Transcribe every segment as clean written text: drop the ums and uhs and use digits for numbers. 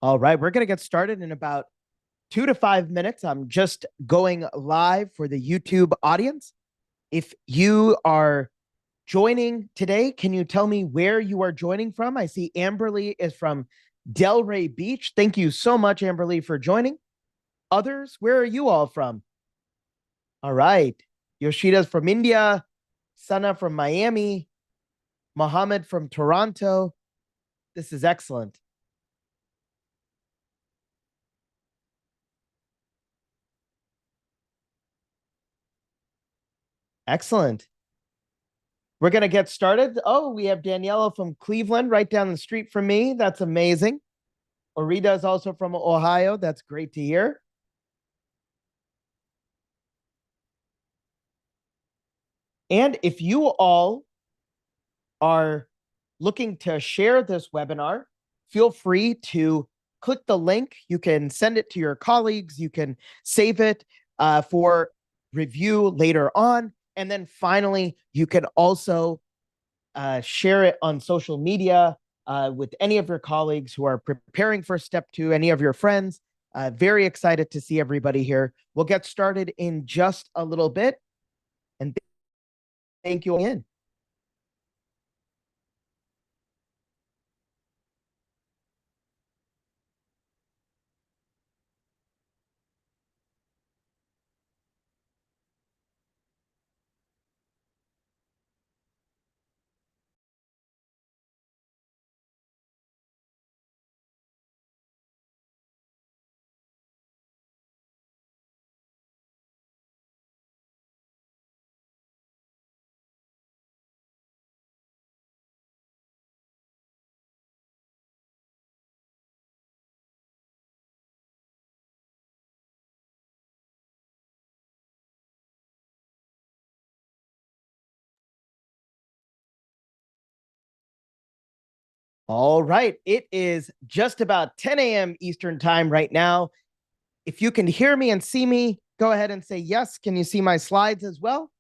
All right, we're going to get started in about 2 to 5 minutes. I'm just going live for the YouTube audience. If you are joining today, can you tell me where you are joining from? I see Amberly is from Delray Beach. Thank you so much, Amberly, for joining. Others, where are you all from? All right, Yoshida's from India, Sana from Miami, Mohammed from Toronto. This is excellent. Excellent. We're going to get started. Oh, we have Daniela from Cleveland right down the street from me. That's amazing. Orita is also from Ohio. That's great to hear. And if you all are looking to share this webinar, feel free to click the link. You can send it to your colleagues. You can save it for review later on. And then finally, you can also share it on social media with any of your colleagues who are preparing for step 2, any of your friends. Very excited to see everybody here. We'll get started in just a little bit. And thank you again. All right, it is just about 10 a.m. Eastern time right now. If you can hear me and see me, go ahead and say yes. Can you see my slides as well?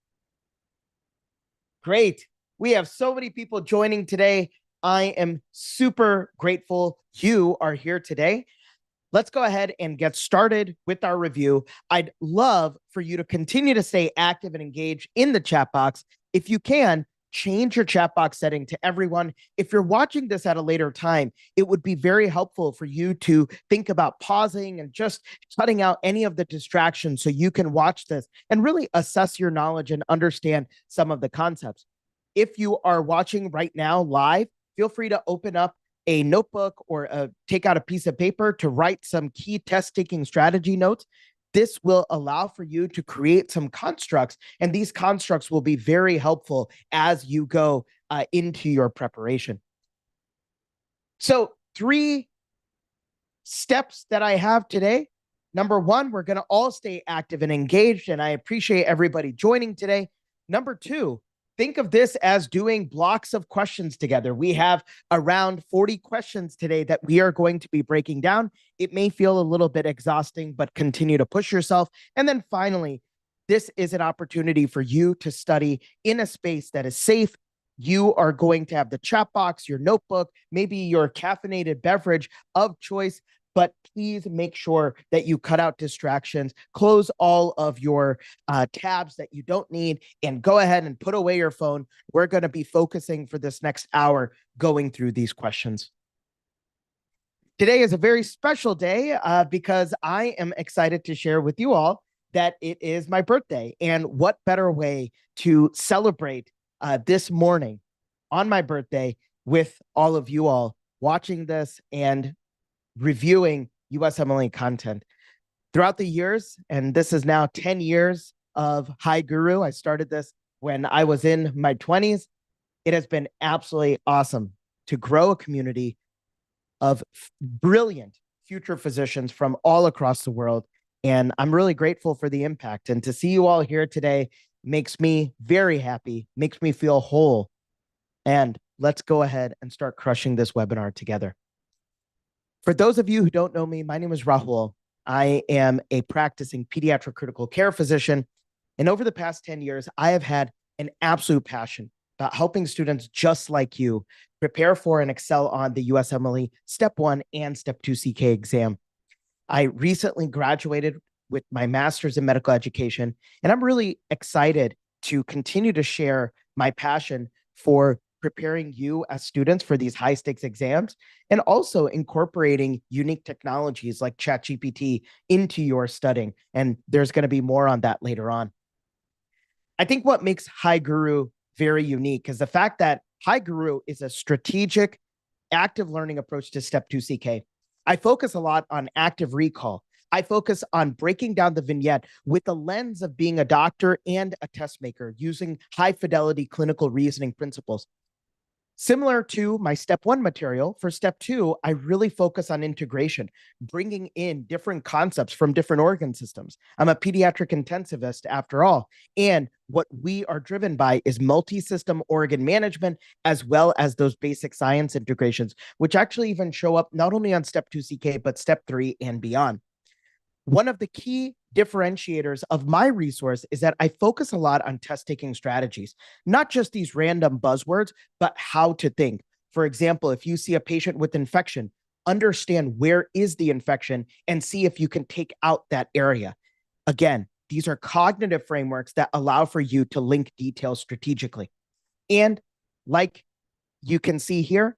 Great. We have so many people joining today. I am super grateful you are here today. Let's go ahead and get started with our review. I'd love for you to continue to stay active and engaged in the chat box. If you can, change your chat box setting to everyone. If you're watching this at a later time, it would be very helpful for you to think about pausing and just cutting out any of the distractions so you can watch this and really assess your knowledge and understand some of the concepts. If you are watching right now live, feel free to open up a notebook or take out a piece of paper to write some key test taking strategy notes. This will allow for you to create some constructs, and these constructs will be very helpful as you go into your preparation. So 3 steps that I have today. Number 1, we're going to all stay active and engaged, and I appreciate everybody joining today. Number 2, think of this as doing blocks of questions together. We have around 40 questions today that we are going to be breaking down. It may feel a little bit exhausting, but continue to push yourself. And then finally, this is an opportunity for you to study in a space that is safe. You are going to have the chat box, your notebook, maybe your caffeinated beverage of choice. But please make sure that you cut out distractions, close all of your tabs that you don't need, and go ahead and put away your phone. We're going to be focusing for this next hour going through these questions. Today is a very special day because I am excited to share with you all that it is my birthday. And what better way to celebrate this morning on my birthday with all of you all watching this and reviewing USMLE content. Throughout the years, and this is now 10 years of HyGuru. I started this when I was in my 20s. It has been absolutely awesome to grow a community of brilliant future physicians from all across the world. And I'm really grateful for the impact. And to see you all here today makes me very happy, makes me feel whole. And let's go ahead and start crushing this webinar together. For those of you who don't know me, my name is Rahul. I am a practicing pediatric critical care physician. And over the past 10 years, I have had an absolute passion about helping students just like you prepare for and excel on the USMLE Step 1 and Step 2 CK exam. I recently graduated with my master's in medical education, and I'm really excited to continue to share my passion for preparing you as students for these high stakes exams and also incorporating unique technologies like ChatGPT into your studying. And there's going to be more on that later on. I think what makes HyGuru very unique is the fact that HyGuru is a strategic, active learning approach to Step 2 CK. I focus a lot on active recall. I focus on breaking down the vignette with the lens of being a doctor and a test maker using high fidelity clinical reasoning principles. Similar to my Step 1 material, for Step 2, I really focus on integration, bringing in different concepts from different organ systems. I'm a pediatric intensivist after all, and what we are driven by is multi-system organ management as well as those basic science integrations, which actually even show up not only on Step 2 CK, but Step 3 and beyond. One of the key differentiators of my resource is that I focus a lot on test taking strategies, not just these random buzzwords, but how to think. For example, if you see a patient with infection, understand where is the infection and see if you can take out that area. Again, these are cognitive frameworks that allow for you to link details strategically. And like you can see here,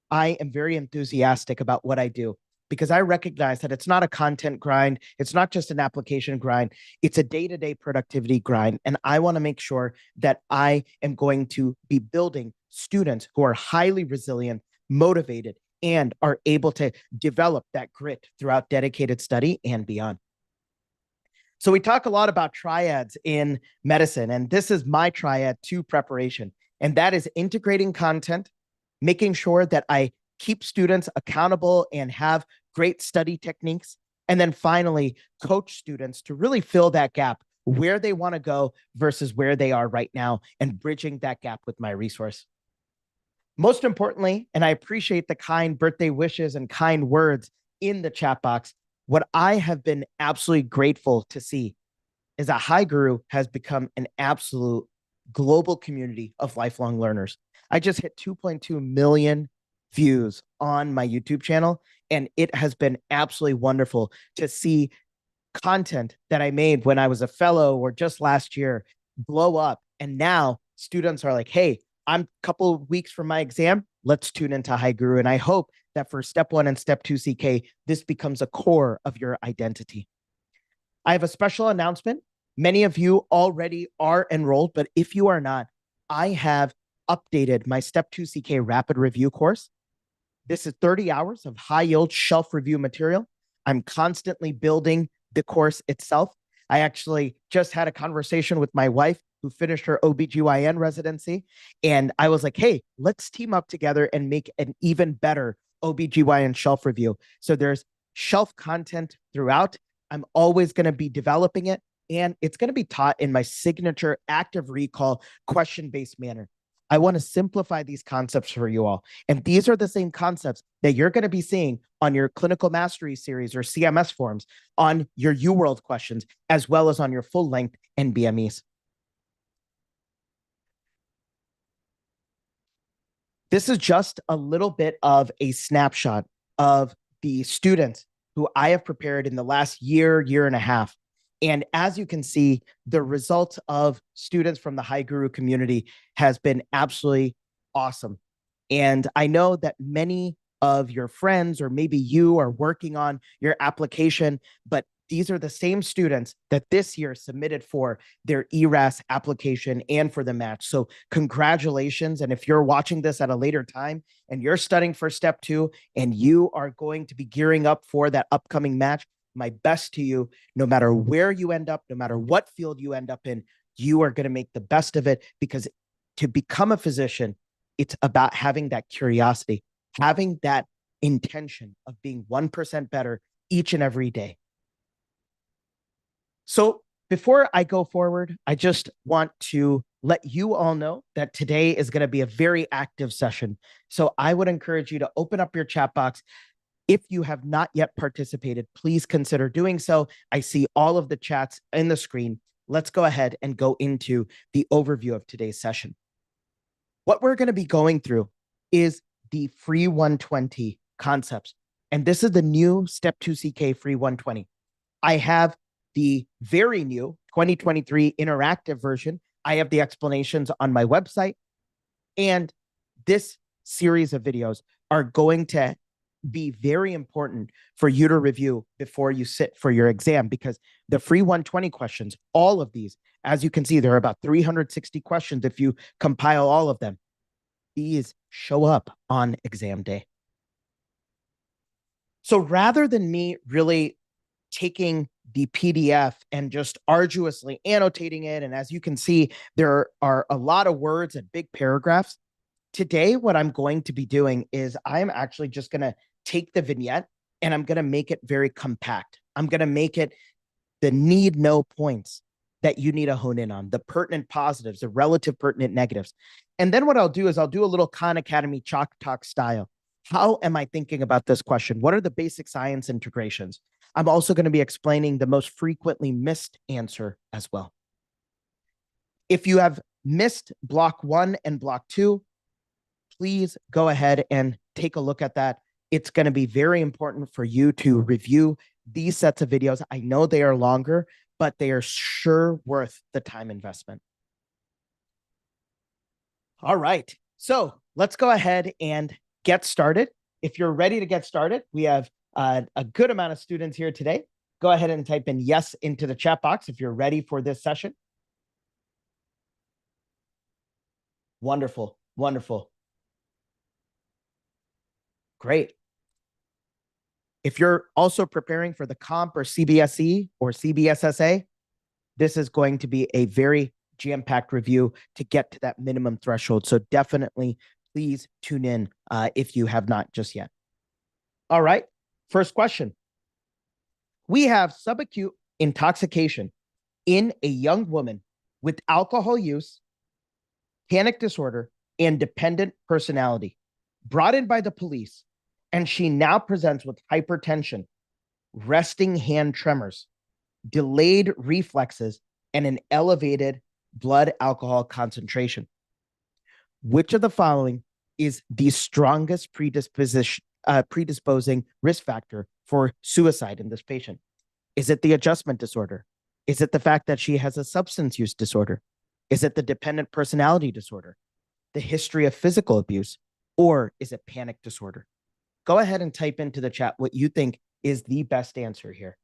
I am very enthusiastic about what I do, because I recognize that it's not a content grind. It's not just an application grind. It's a day-to-day productivity grind. And I want to make sure that I am going to be building students who are highly resilient, motivated, and are able to develop that grit throughout dedicated study and beyond. So we talk a lot about triads in medicine, and this is my triad to preparation. And that is integrating content, making sure that I keep students accountable and have great study techniques. And then finally, coach students to really fill that gap where they want to go versus where they are right now and bridging that gap with my resource. Most importantly, and I appreciate the kind birthday wishes and kind words in the chat box, what I have been absolutely grateful to see is that HyGuru has become an absolute global community of lifelong learners. I just hit 2.2 million views on my YouTube channel, and it has been absolutely wonderful to see content that I made when I was a fellow or just last year blow up. And now students are like, hey, I'm a couple of weeks from my exam. Let's tune into HyGuru. And I hope that for Step 1 and Step 2 CK, this becomes a core of your identity. I have a special announcement. Many of you already are enrolled, but if you are not, I have updated my Step 2 CK rapid review course. This is 30 hours of high yield shelf review material. I'm constantly building the course itself. I actually just had a conversation with my wife who finished her OBGYN residency. And I was like, hey, let's team up together and make an even better OBGYN shelf review. So there's shelf content throughout. I'm always going to be developing it. And it's going to be taught in my signature active recall question-based manner. I want to simplify these concepts for you all. And these are the same concepts that you're going to be seeing on your clinical mastery series or CMS forms, on your UWorld questions, as well as on your full-length NBMEs. This is just a little bit of a snapshot of the students who I have prepared in the last year, year and a half. And as you can see, the results of students from the HyGuru community has been absolutely awesome. And I know that many of your friends or maybe you are working on your application, but these are the same students that this year submitted for their ERAS application and for the match. So congratulations. And if you're watching this at a later time and you're studying for Step 2 and you are going to be gearing up for that upcoming match, my best to you. No matter where you end up, no matter what field you end up in, you are going to make the best of it, because to become a physician, it's about having that curiosity, having that intention of being 1% better each and every day. So before I go forward, I just want to let you all know that today is going to be a very active session. So I would encourage you to open up your chat box. If you have not yet participated, please consider doing so. I see all of the chats in the screen. Let's go ahead and go into the overview of today's session. What we're going to be going through is the free 120 concepts. And this is the new Step 2 CK free 120. I have the very new 2023 interactive version. I have the explanations on my website. And this series of videos are going to be very important for you to review before you sit for your exam, because the free 120 questions, all of these, as you can see, there are about 360 questions if you compile all of them. These show up on exam day. So rather than me really taking the PDF and just arduously annotating it, and as you can see, there are a lot of words and big paragraphs. Today, what I'm going to be doing is I'm actually just going to take the vignette and I'm going to make it very compact. I'm going to make it the need-know points that you need to hone in on, the pertinent positives, the relative pertinent negatives. And then what I'll do is I'll do a little Khan Academy chalk talk style. How am I thinking about this question? What are the basic science integrations? I'm also going to be explaining the most frequently missed answer as well. If you have missed block 1 and block 2, please go ahead and take a look at that. It's going to be very important for you to review these sets of videos. I know they are longer, but they are sure worth the time investment. All right, so let's go ahead and get started. If you're ready to get started, we have a good amount of students here today. Go ahead and type in yes into the chat box if you're ready for this session. Wonderful, wonderful. Great. If you're also preparing for the comp or CBSE or CBSSA, this is going to be a very jam-packed review to get to that minimum threshold. So definitely please tune in if you have not just yet. All right, first question. We have subacute intoxication in a young woman with alcohol use, panic disorder, and dependent personality, brought in by the police, and she now presents with hypertension, resting hand tremors, delayed reflexes, and an elevated blood alcohol concentration. Which of the following is the strongest predisposing risk factor for suicide in this patient? Is it the adjustment disorder? Is it the fact that she has a substance use disorder? Is it the dependent personality disorder, the history of physical abuse, or is it panic disorder? Go ahead and type into the chat what you think is the best answer here.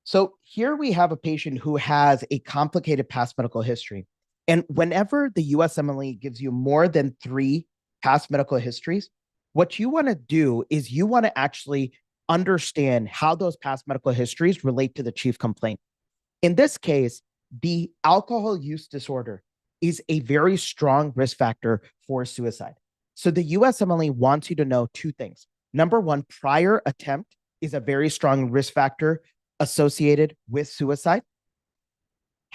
So here we have a patient who has a complicated past medical history. And whenever the USMLE gives you more than 3 past medical histories, what you want to do is you want to actually understand how those past medical histories relate to the chief complaint. In this case, the alcohol use disorder is a very strong risk factor for suicide. So the USMLE wants you to know 2 things. Number 1, prior attempt is a very strong risk factor associated with suicide.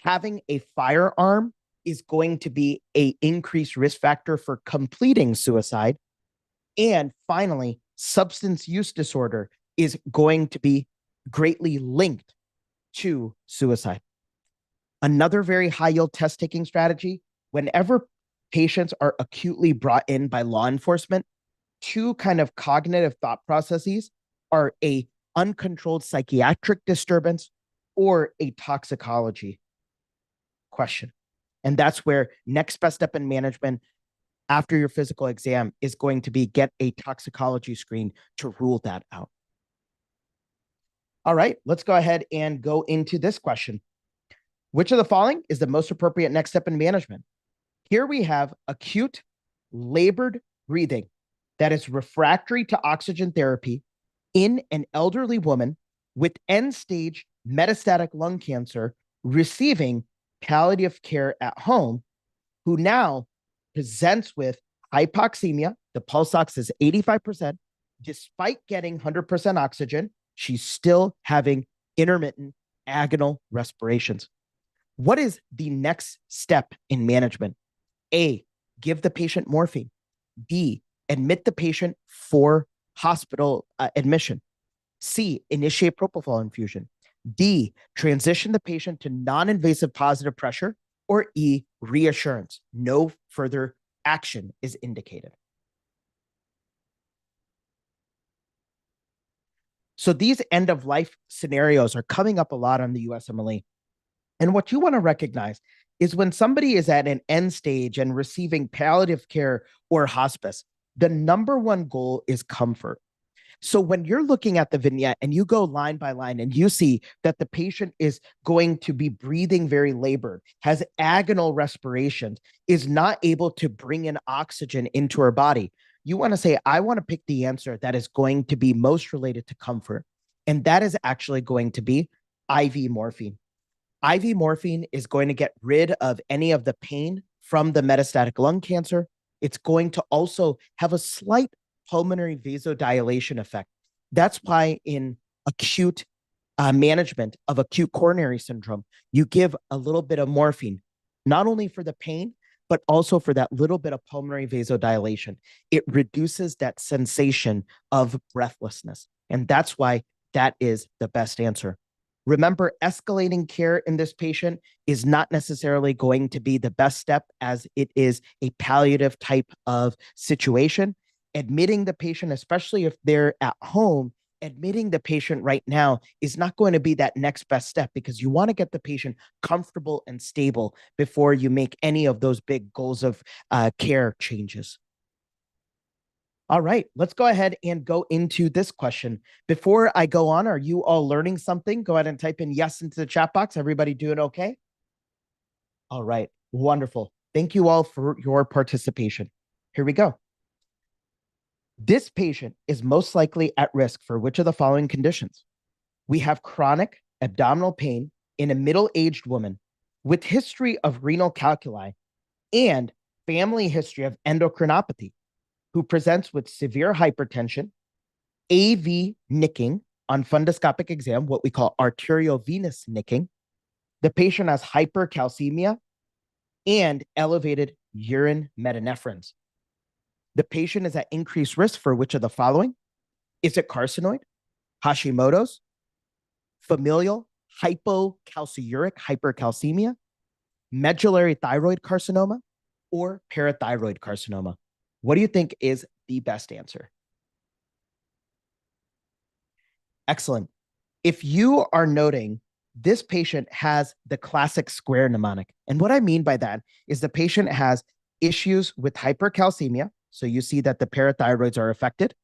Having a firearm is going to be an increased risk factor for completing suicide. And finally, substance use disorder is going to be greatly linked to suicide. Another very high yield test taking strategy, whenever patients are acutely brought in by law enforcement, 2 kind of cognitive thought processes are a uncontrolled psychiatric disturbance or a toxicology question. And that's where next best step in management after your physical exam is going to be get a toxicology screen to rule that out. All right, let's go ahead and go into this question. Which of the following is the most appropriate next step in management? Here we have acute labored breathing that is refractory to oxygen therapy in an elderly woman with end-stage metastatic lung cancer receiving palliative care at home, who now presents with hypoxemia. The pulse ox is 85%. Despite getting 100% oxygen, she's still having intermittent agonal respirations. What is the next step in management? A, give the patient morphine. B, admit the patient for hospital admission. C, initiate propofol infusion. D, transition the patient to non-invasive positive pressure, or E, reassurance. No further action is indicated. So these end-of-life scenarios are coming up a lot on the USMLE. And what you want to recognize is when somebody is at an end stage and receiving palliative care or hospice, the number one goal is comfort. So when you're looking at the vignette and you go line by line and you see that the patient is going to be breathing very labored, has agonal respirations, is not able to bring in oxygen into her body, you want to say, I want to pick the answer that is going to be most related to comfort. And that is actually going to be IV morphine. IV morphine is going to get rid of any of the pain from the metastatic lung cancer. It's going to also have a slight pulmonary vasodilation effect. That's why in acute management of acute coronary syndrome, you give a little bit of morphine, not only for the pain, but also for that little bit of pulmonary vasodilation. It reduces that sensation of breathlessness. And that's why that is the best answer. Remember, escalating care in this patient is not necessarily going to be the best step, as it is a palliative type of situation. Admitting the patient, especially if they're at home, admitting the patient right now is not going to be that next best step, because you want to get the patient comfortable and stable before you make any of those big goals of care changes. All right, let's go ahead and go into this question. Before I go on, are you all learning something? Go ahead and type in yes into the chat box. Everybody doing okay? All right, wonderful. Thank you all for your participation. Here we go. This patient is most likely at risk for which of the following conditions? We have chronic abdominal pain in a middle-aged woman with history of renal calculi and family history of endocrinopathy, who presents with severe hypertension, AV nicking on fundoscopic exam, what we call arteriovenous nicking. The patient has hypercalcemia and elevated urine metanephrines. The patient is at increased risk for which of the following? Is it carcinoid, Hashimoto's, familial hypocalciuric hypercalcemia, medullary thyroid carcinoma, or parathyroid carcinoma? What do you think is the best answer? Excellent. If you are noting, this patient has the classic square mnemonic. And what I mean by that is the patient has issues with hypercalcemia. So you see that the parathyroids are affected.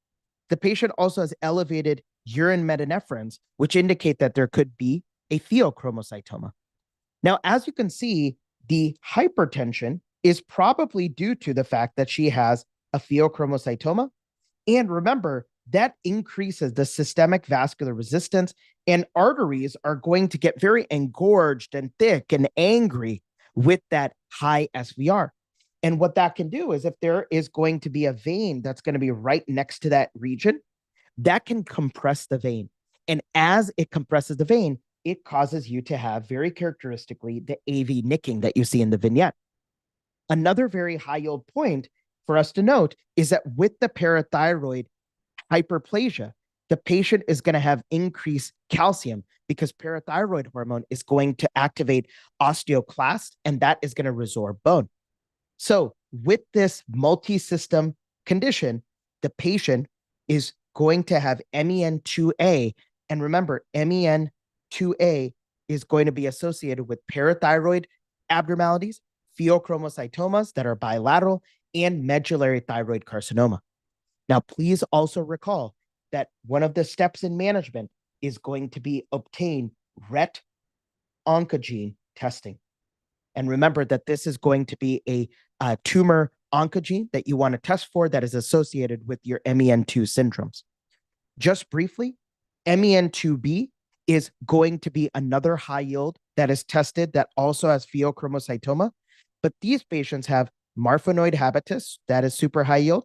The patient also has elevated urine metanephrines, which indicate that there could be a pheochromocytoma. Now, as you can see, the hypertension is probably due to the fact that she has a pheochromocytoma. And remember, that increases the systemic vascular resistance, and arteries are going to get very engorged and thick and angry with that high SVR. And what that can do is, if there is going to be a vein that's going to be right next to that region, that can compress the vein. And as it compresses the vein, it causes you to have, very characteristically, the AV nicking that you see in the vignette. Another very high yield point for us to note is that with the parathyroid hyperplasia, the patient is going to have increased calcium, because parathyroid hormone is going to activate osteoclast, and that is going to resorb bone. So with this multi-system condition, the patient is going to have MEN2A. And remember, MEN2A is going to be associated with parathyroid abnormalities, pheochromocytomas that are bilateral, and medullary thyroid carcinoma. Now, please also recall that one of the steps in management is going to be obtain RET oncogene testing. And remember that this is going to be a tumor oncogene that you want to test for that is associated with your MEN2 syndromes. Just briefly, MEN2B is going to be another high yield that is tested that also has pheochromocytoma, but these patients have marfanoid habitus, that is super high yield,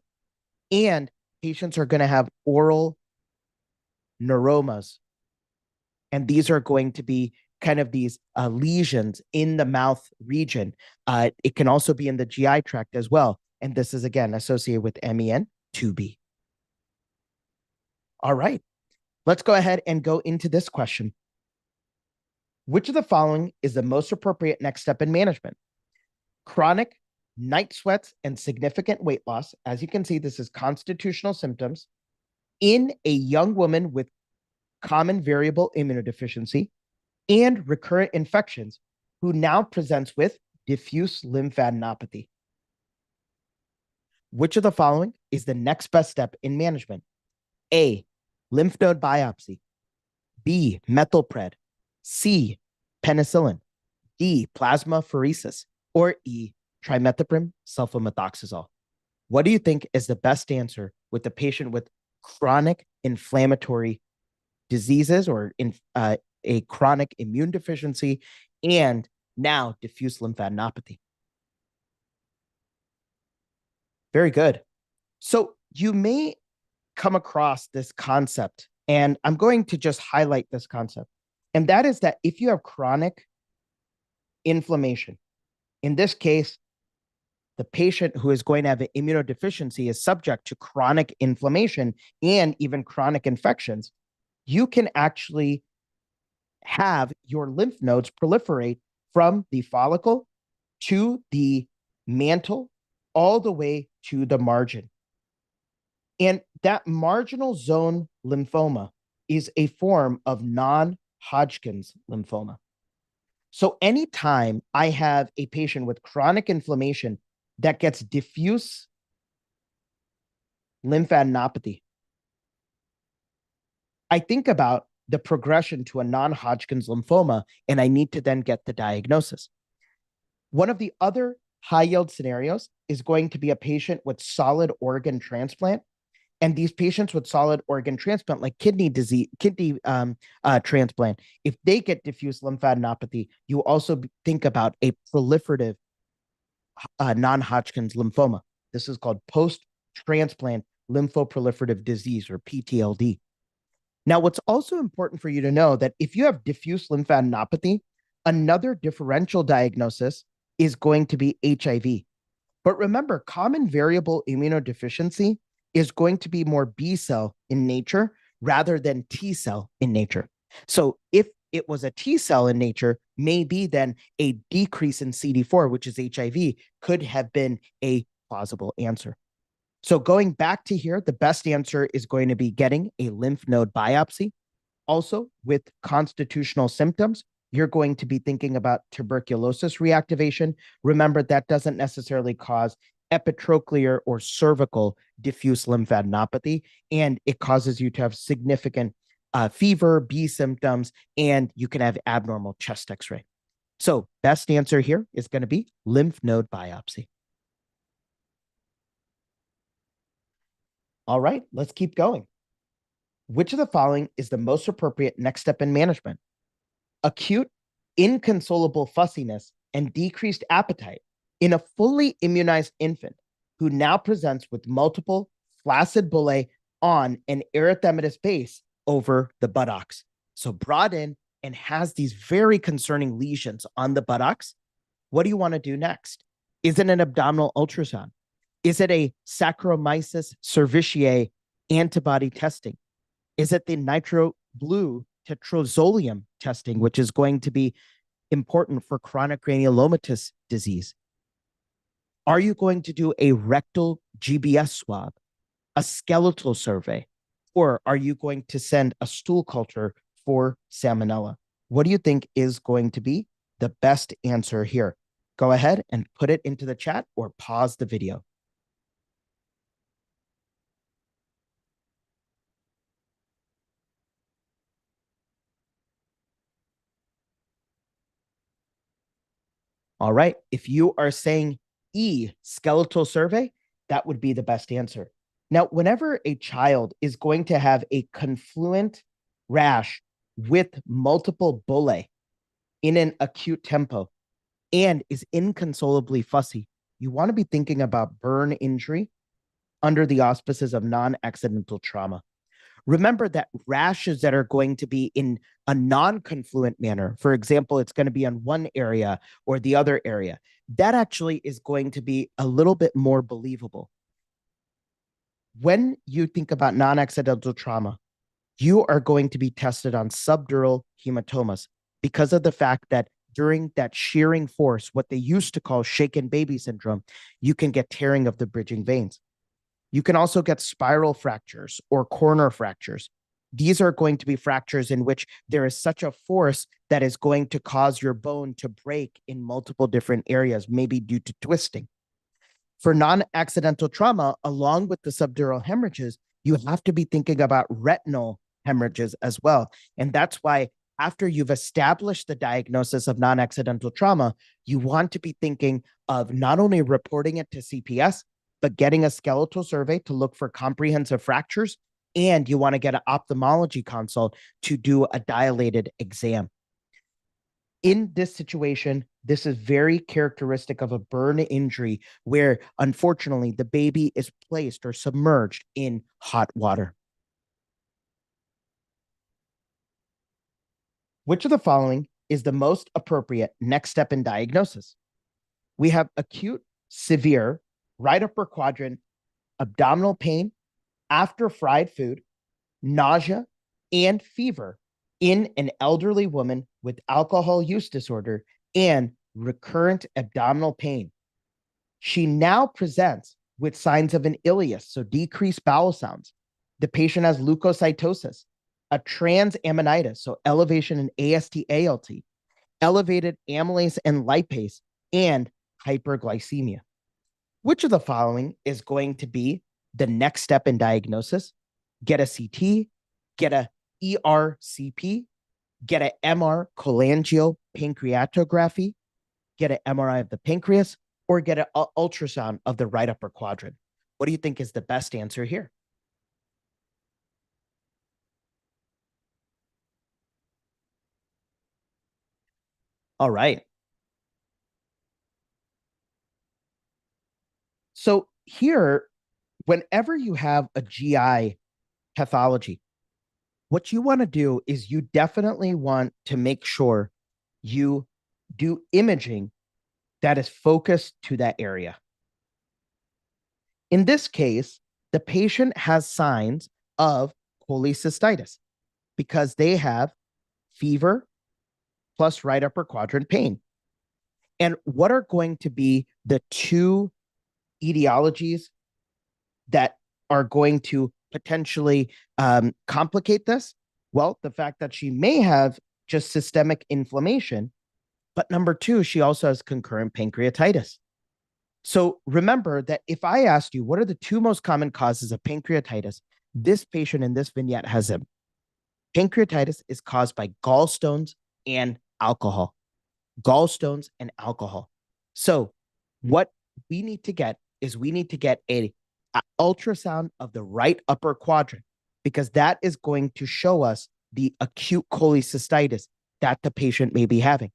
and patients are going to have oral neuromas. And these are going to be kind of these lesions in the mouth region. It can also be in the GI tract as well. And this is, again, associated with MEN2B. All right, let's go ahead and go into this question. Which of the following is the most appropriate next step in management? Chronic night sweats and significant weight loss. As you can see, this is constitutional symptoms in a young woman with common variable immunodeficiency and recurrent infections who now presents with diffuse lymphadenopathy. Which of the following is the next best step in management? A, lymph node biopsy. B, methylpred. C, penicillin. D, plasmapheresis. Or E, trimethoprim sulfamethoxazole. What do you think is the best answer with the patient with chronic inflammatory diseases or a chronic immune deficiency and now diffuse lymphadenopathy? Very good. So you may come across this concept, and I'm going to just highlight this concept. And that is that if you have chronic inflammation, in this case, the patient who is going to have an immunodeficiency is subject to chronic inflammation and even chronic infections, you can actually have your lymph nodes proliferate from the follicle to the mantle all the way to the margin. And that marginal zone lymphoma is a form of non-Hodgkin's lymphoma. So anytime I have a patient with chronic inflammation that gets diffuse lymphadenopathy, I think about the progression to a non-Hodgkin's lymphoma, and I need to then get the diagnosis. One of the other high-yield scenarios is going to be a patient with solid organ transplant. And these patients with solid organ transplant, like kidney transplant, if they get diffuse lymphadenopathy, you also think about a proliferative non-Hodgkin's lymphoma. This is called post-transplant lymphoproliferative disease, or PTLD. Now, what's also important for you to know that if you have diffuse lymphadenopathy, another differential diagnosis is going to be HIV. But remember, common variable immunodeficiency is going to be more B cell in nature rather than T cell in nature. So if it was a T cell in nature, maybe then a decrease in CD4, which is HIV, could have been a plausible answer. So going back to here, the best answer is going to be getting a lymph node biopsy. Also, with constitutional symptoms, you're going to be thinking about tuberculosis reactivation. Remember, that doesn't necessarily cause epitrochlear or cervical diffuse lymphadenopathy, and it causes you to have significant fever, B symptoms, and you can have abnormal chest x-ray. So best answer here is going to be lymph node biopsy. All right, let's keep going. Which of the following is the most appropriate next step in management? Acute inconsolable fussiness and decreased appetite in a fully immunized infant who now presents with multiple flaccid bullae on an erythematous base over the buttocks. So brought in and has these very concerning lesions on the buttocks. What do you want to do next? Is it an abdominal ultrasound? Is it a Saccharomyces cerevisiae antibody testing? Is it the nitro blue tetrazoleum testing, which is going to be important for chronic granulomatous disease? Are you going to do a rectal GBS swab, a skeletal survey, or are you going to send a stool culture for salmonella? What do you think is going to be the best answer here? Go ahead and put it into the chat or pause the video. All right. If you are saying E, skeletal survey, that would be the best answer. Now, whenever a child is going to have a confluent rash with multiple bullae in an acute tempo and is inconsolably fussy, you want to be thinking about burn injury under the auspices of non-accidental trauma. Remember that rashes that are going to be in a non-confluent manner, for example, it's going to be on one area or the other area, that actually is going to be a little bit more believable. When you think about non-accidental trauma, you are going to be tested on subdural hematomas. because of the fact that during that shearing force, what they used to call shaken baby syndrome, you can get tearing of the bridging veins. You can also get spiral fractures or corner fractures. These are going to be fractures in which there is such a force that is going to cause your bone to break in multiple different areas, maybe due to twisting. For non-accidental trauma, along with the subdural hemorrhages, you have to be thinking about retinal hemorrhages as well. And that's why after you've established the diagnosis of non-accidental trauma, you want to be thinking of not only reporting it to CPS, but getting a skeletal survey to look for comprehensive fractures. And you want to get an ophthalmology consult to do a dilated exam. In this situation, this is very characteristic of a burn injury where, unfortunately, the baby is placed or submerged in hot water. Which of the following is the most appropriate next step in diagnosis? We have acute, severe, right upper quadrant, abdominal pain after fried food, nausea, and fever in an elderly woman with alcohol use disorder and recurrent abdominal pain. She now presents with signs of an ileus, so decreased bowel sounds. The patient has leukocytosis, a transaminitis, so elevation in AST/ALT, elevated amylase and lipase, and hyperglycemia. Which of the following is going to be the next step in diagnosis? Get a CT, get a ERCP, get an MR cholangiopancreatography, get an MRI of the pancreas, or get an ultrasound of the right upper quadrant. What do you think is the best answer here? All right. So here, whenever you have a GI pathology, what you want to do is you definitely want to make sure you do imaging that is focused to that area. In this case, the patient has signs of cholecystitis because they have fever plus right upper quadrant pain. And what are going to be the two etiologies that are going to potentially complicate this? Well, the fact that she may have just systemic inflammation, but number two, she also has concurrent pancreatitis. So remember that if I asked you, what are the two most common causes of pancreatitis? This patient in this vignette has them. Pancreatitis is caused by gallstones and alcohol. Gallstones and alcohol. So what we need to get is we need to get an ultrasound of the right upper quadrant because that is going to show us the acute cholecystitis that the patient may be having.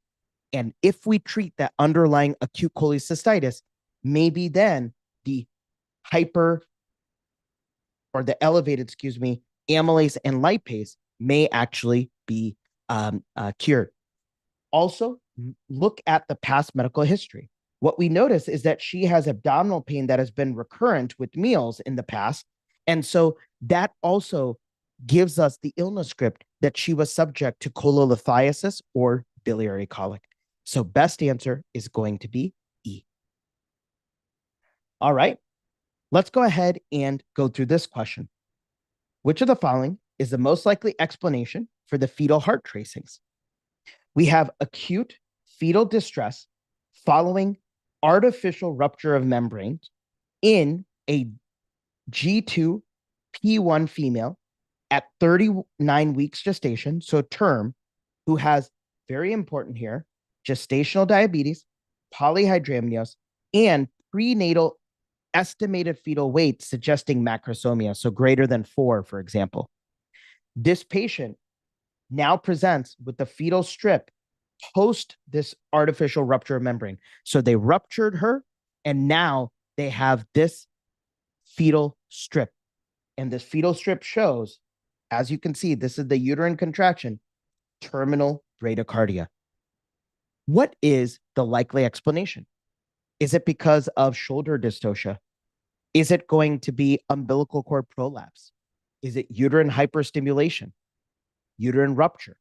And if we treat that underlying acute cholecystitis, maybe then the hyper or the elevated, amylase and lipase may actually be cured. Also, look at the past medical history. What we notice is that she has abdominal pain that has been recurrent with meals in the past. And so that also gives us the illness script that she was subject to cholelithiasis or biliary colic. So best answer is going to be E. All right, let's go ahead and go through this question. Which of the following is the most likely explanation for the fetal heart tracings? We have acute fetal distress following artificial rupture of membranes in a G2 P1 female at 39 weeks gestation, so term, who has, very important here, gestational diabetes, polyhydramnios, and prenatal estimated fetal weight suggesting macrosomia, so greater than 4, for example. This patient now presents with the fetal strip post this artificial rupture of membrane. So they ruptured her, and now they have this fetal strip. And this fetal strip shows, as you can see, this is the uterine contraction, terminal bradycardia. What is the likely explanation? Is it because of shoulder dystocia? Is it going to be umbilical cord prolapse? Is it uterine hyperstimulation, uterine rupture?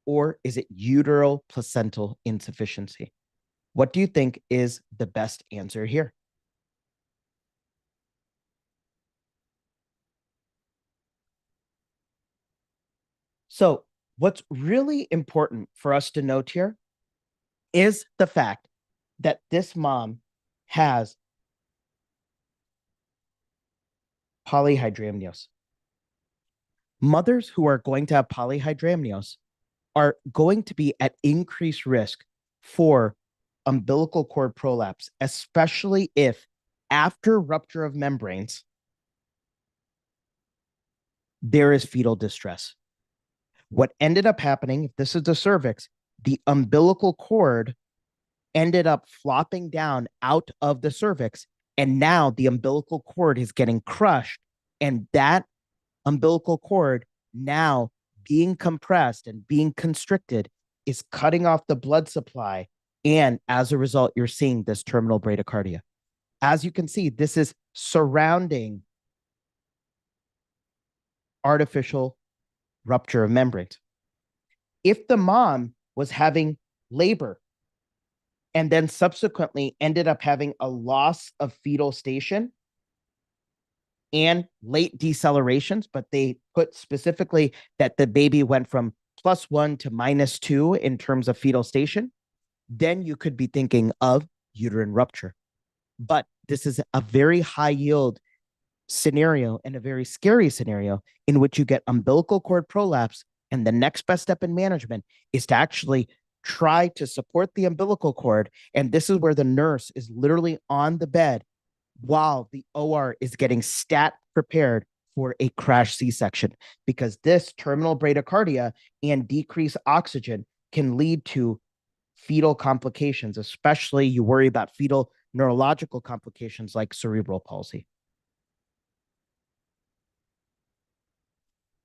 or is it uteral placental insufficiency? What do you think is the best answer here? So what's really important for us to note here is the fact that this mom has polyhydramnios. Mothers who are going to have polyhydramnios are going to be at increased risk for umbilical cord prolapse, especially if after rupture of membranes, there is fetal distress. What ended up happening, if this is the cervix, the umbilical cord ended up flopping down out of the cervix, and now the umbilical cord is getting crushed, and that umbilical cord now being compressed and being constricted is cutting off the blood supply. And as a result, you're seeing this terminal bradycardia. As you can see, this is surrounding artificial rupture of membranes. If the mom was having labor and then subsequently ended up having a loss of fetal station and late decelerations, but they put specifically that the baby went from +1 to -2 in terms of fetal station, then you could be thinking of uterine rupture. But this is a very high yield scenario and a very scary scenario in which you get umbilical cord prolapse. And the next best step in management is to actually try to support the umbilical cord. And this is where the nurse is literally on the bed while the OR is getting stat prepared for a crash C-section, because this terminal bradycardia and decreased oxygen can lead to fetal complications, especially you worry about fetal neurological complications like cerebral palsy.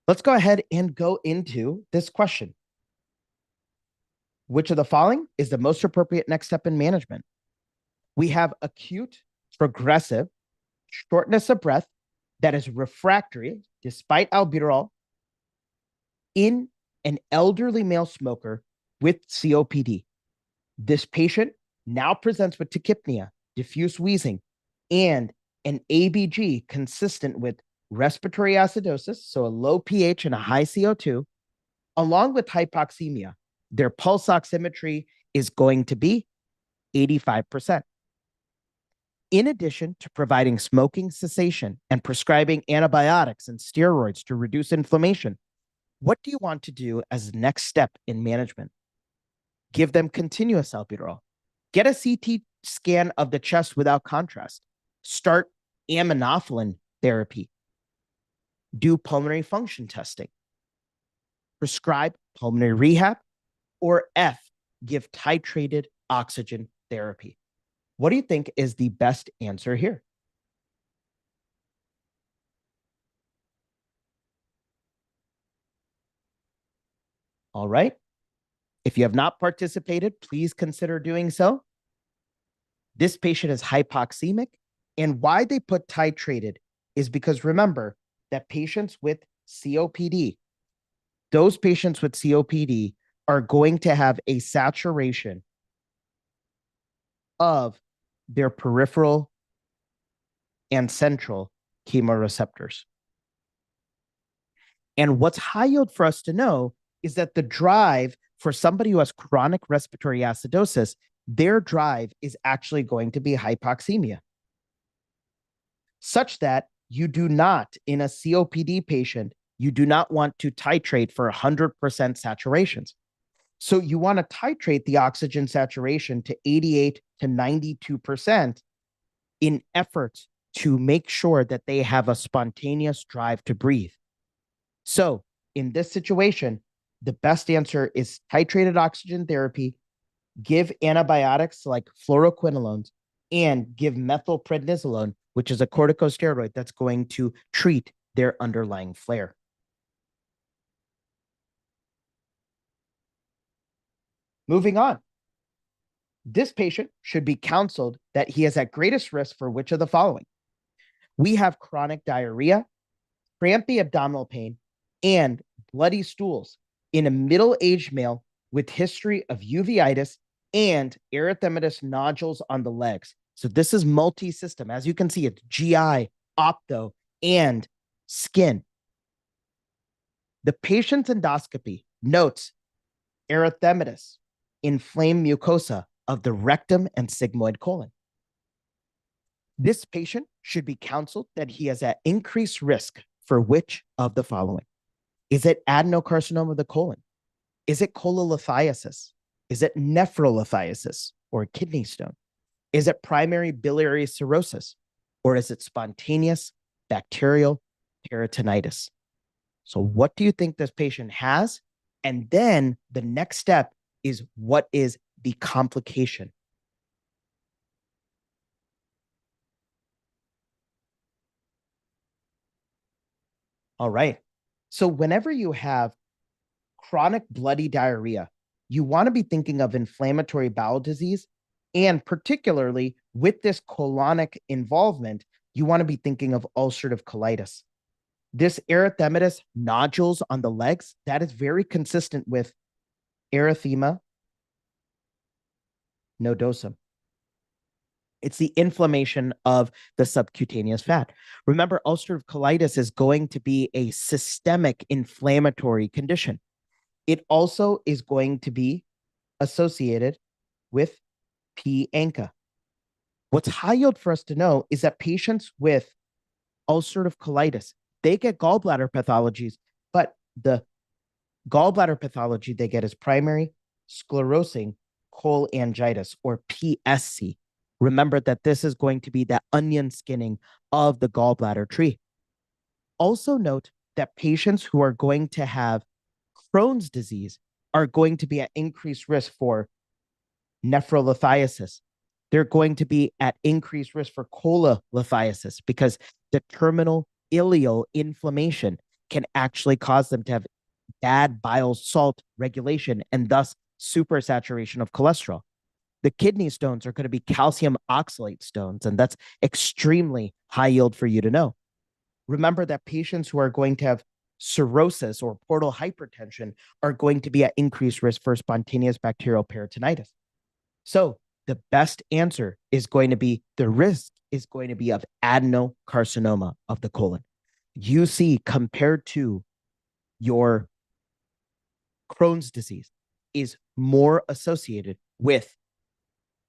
Let's go ahead and go into this question. Which of the following is the most appropriate next step in management? We have acute progressive shortness of breath that is refractory despite albuterol in an elderly male smoker with COPD. This patient now presents with tachypnea, diffuse wheezing, and an ABG consistent with respiratory acidosis, so a low pH and a high CO2, along with hypoxemia. Their pulse oximetry is going to be 85%. In addition to providing smoking cessation and prescribing antibiotics and steroids to reduce inflammation, what do you want to do as the next step in management? Give them continuous albuterol. Get a CT scan of the chest without contrast. Start aminophylline therapy. Do pulmonary function testing. Prescribe pulmonary rehab, or F, give titrated oxygen therapy. What do you think is the best answer here? All right. If you have not participated, please consider doing so. This patient is hypoxemic, and why they put titrated is because remember that patients with COPD, those patients with COPD are going to have a saturation of their peripheral and central chemoreceptors. And what's high yield for us to know is that the drive for somebody who has chronic respiratory acidosis, their drive is actually going to be hypoxemia, such that you do not, in a COPD patient, you do not want to titrate for 100% saturations. So you want to titrate the oxygen saturation to 88 to 92% in efforts to make sure that they have a spontaneous drive to breathe. So in this situation, the best answer is titrated oxygen therapy, give antibiotics like fluoroquinolones, and give methylprednisolone, which is a corticosteroid that's going to treat their underlying flare. Moving on. This patient should be counseled that he is at greatest risk for which of the following? We have chronic diarrhea, crampy abdominal pain, and bloody stools in a middle-aged male with history of uveitis and erythematous nodules on the legs. So this is multi-system. As you can see, it's GI, opto, and skin. The patient's endoscopy notes erythematous, inflamed mucosa of the rectum and sigmoid colon. This patient should be counseled that he has at increased risk for which of the following? Is it adenocarcinoma of the colon? Is it cholelithiasis? Is it nephrolithiasis or kidney stone? Is it primary biliary cirrhosis? Or is it spontaneous bacterial peritonitis? So what do you think this patient has? And then the next step is, what is the complication? All right. So whenever you have chronic bloody diarrhea, you want to be thinking of inflammatory bowel disease. And particularly with this colonic involvement, you want to be thinking of ulcerative colitis. This erythematous nodules on the legs, that is very consistent with erythema nodosum. It's the inflammation of the subcutaneous fat. Remember, ulcerative colitis is going to be a systemic inflammatory condition. It also is going to be associated with P. ANCA. What's high yield for us to know is that patients with ulcerative colitis, they get gallbladder pathologies, but the gallbladder pathology they get is primary sclerosing cholangitis, or PSC. Remember that this is going to be the onion skinning of the gallbladder tree. Also note that patients who are going to have Crohn's disease are going to be at increased risk for nephrolithiasis. They're going to be at increased risk for cholelithiasis because the terminal ileal inflammation can actually cause them to have bad bile salt regulation and thus supersaturation of cholesterol. The kidney stones are going to be calcium oxalate stones, and that's extremely high yield for you to know. Remember that patients who are going to have cirrhosis or portal hypertension are going to be at increased risk for spontaneous bacterial peritonitis. So the best answer is going to be, the risk is going to be of adenocarcinoma of the colon. UC compared to your Crohn's disease is more associated with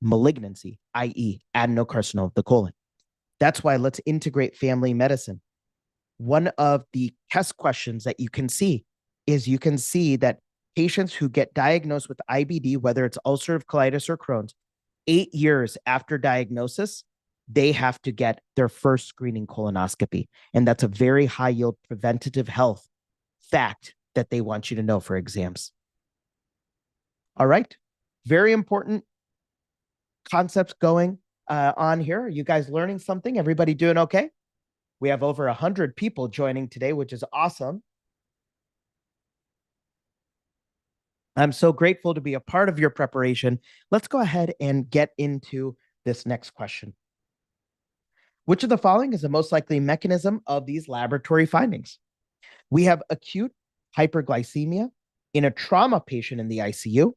malignancy, i.e. adenocarcinoma of the colon. That's why let's integrate family medicine. One of the test questions that you can see is, you can see that patients who get diagnosed with IBD, whether it's ulcerative colitis or Crohn's, 8 years after diagnosis, they have to get their first screening colonoscopy. And that's a very high yield preventative health fact that they want you to know for exams. All right. Very important concepts going on here. Are you guys learning something? Everybody doing okay? We have over 100 people joining today, which is awesome. I'm so grateful to be a part of your preparation. Let's go ahead and get into this next question. Which of the following is the most likely mechanism of these laboratory findings? We have acute hyperglycemia in a trauma patient in the ICU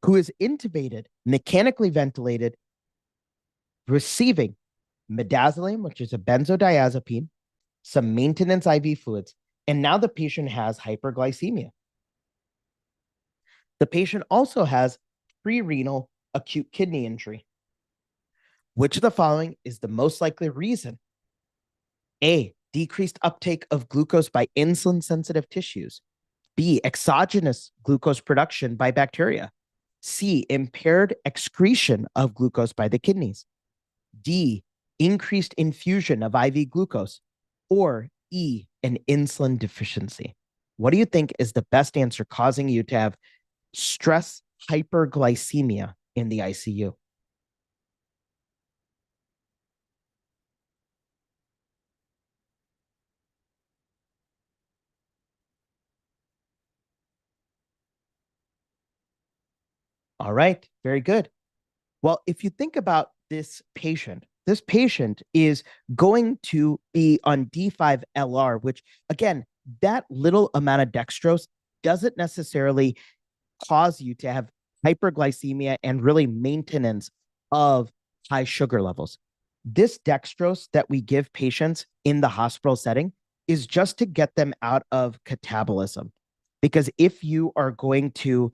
who is intubated, mechanically ventilated, receiving midazolam, which is a benzodiazepine, some maintenance IV fluids, and now the patient has hyperglycemia. The patient also has pre-renal acute kidney injury. Which of the following is the most likely reason? A, decreased uptake of glucose by insulin-sensitive tissues. B, exogenous glucose production by bacteria. C, impaired excretion of glucose by the kidneys. D, increased infusion of IV glucose. Or E, an insulin deficiency. What do you think is the best answer causing you to have stress hyperglycemia in the ICU? All right, very good. Well, if you think about this patient is going to be on D5 LR, which again, that little amount of dextrose doesn't necessarily cause you to have hyperglycemia and really maintenance of high sugar levels. This dextrose that we give patients in the hospital setting is just to get them out of catabolism. Because if you are going to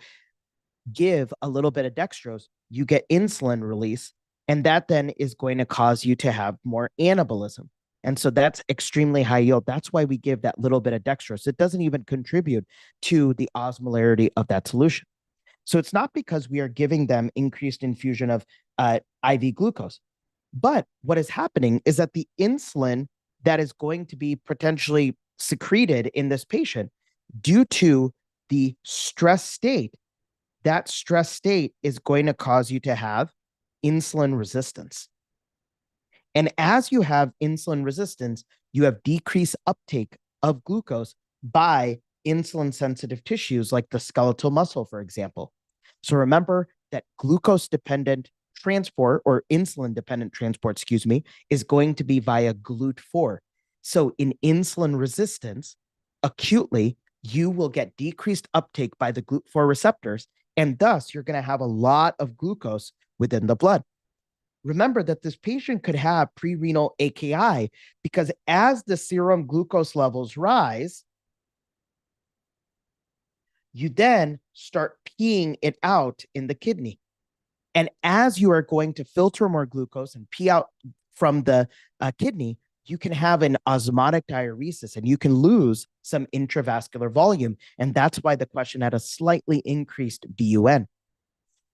give a little bit of dextrose, you get insulin release, and that then is going to cause you to have more anabolism. And so that's extremely high yield. That's why we give that little bit of dextrose. It doesn't even contribute to the osmolarity of that solution. So it's not because we are giving them increased infusion of IV glucose. But what is happening is that the insulin that is going to be potentially secreted in this patient due to the stress state, that stress state is going to cause you to have insulin resistance. And as you have insulin resistance, you have decreased uptake of glucose by insulin sensitive tissues like the skeletal muscle, for example. So remember that glucose dependent transport or insulin dependent transport, is going to be via GLUT4. So in insulin resistance, acutely, you will get decreased uptake by the GLUT4 receptors, and thus you're going to have a lot of glucose within the blood. Remember that this patient could have pre-renal AKI because as the serum glucose levels rise, you then start peeing it out in the kidney. And as you are going to filter more glucose and pee out from the kidney, you can have an osmotic diuresis and you can lose some intravascular volume. And that's why the question had a slightly increased BUN.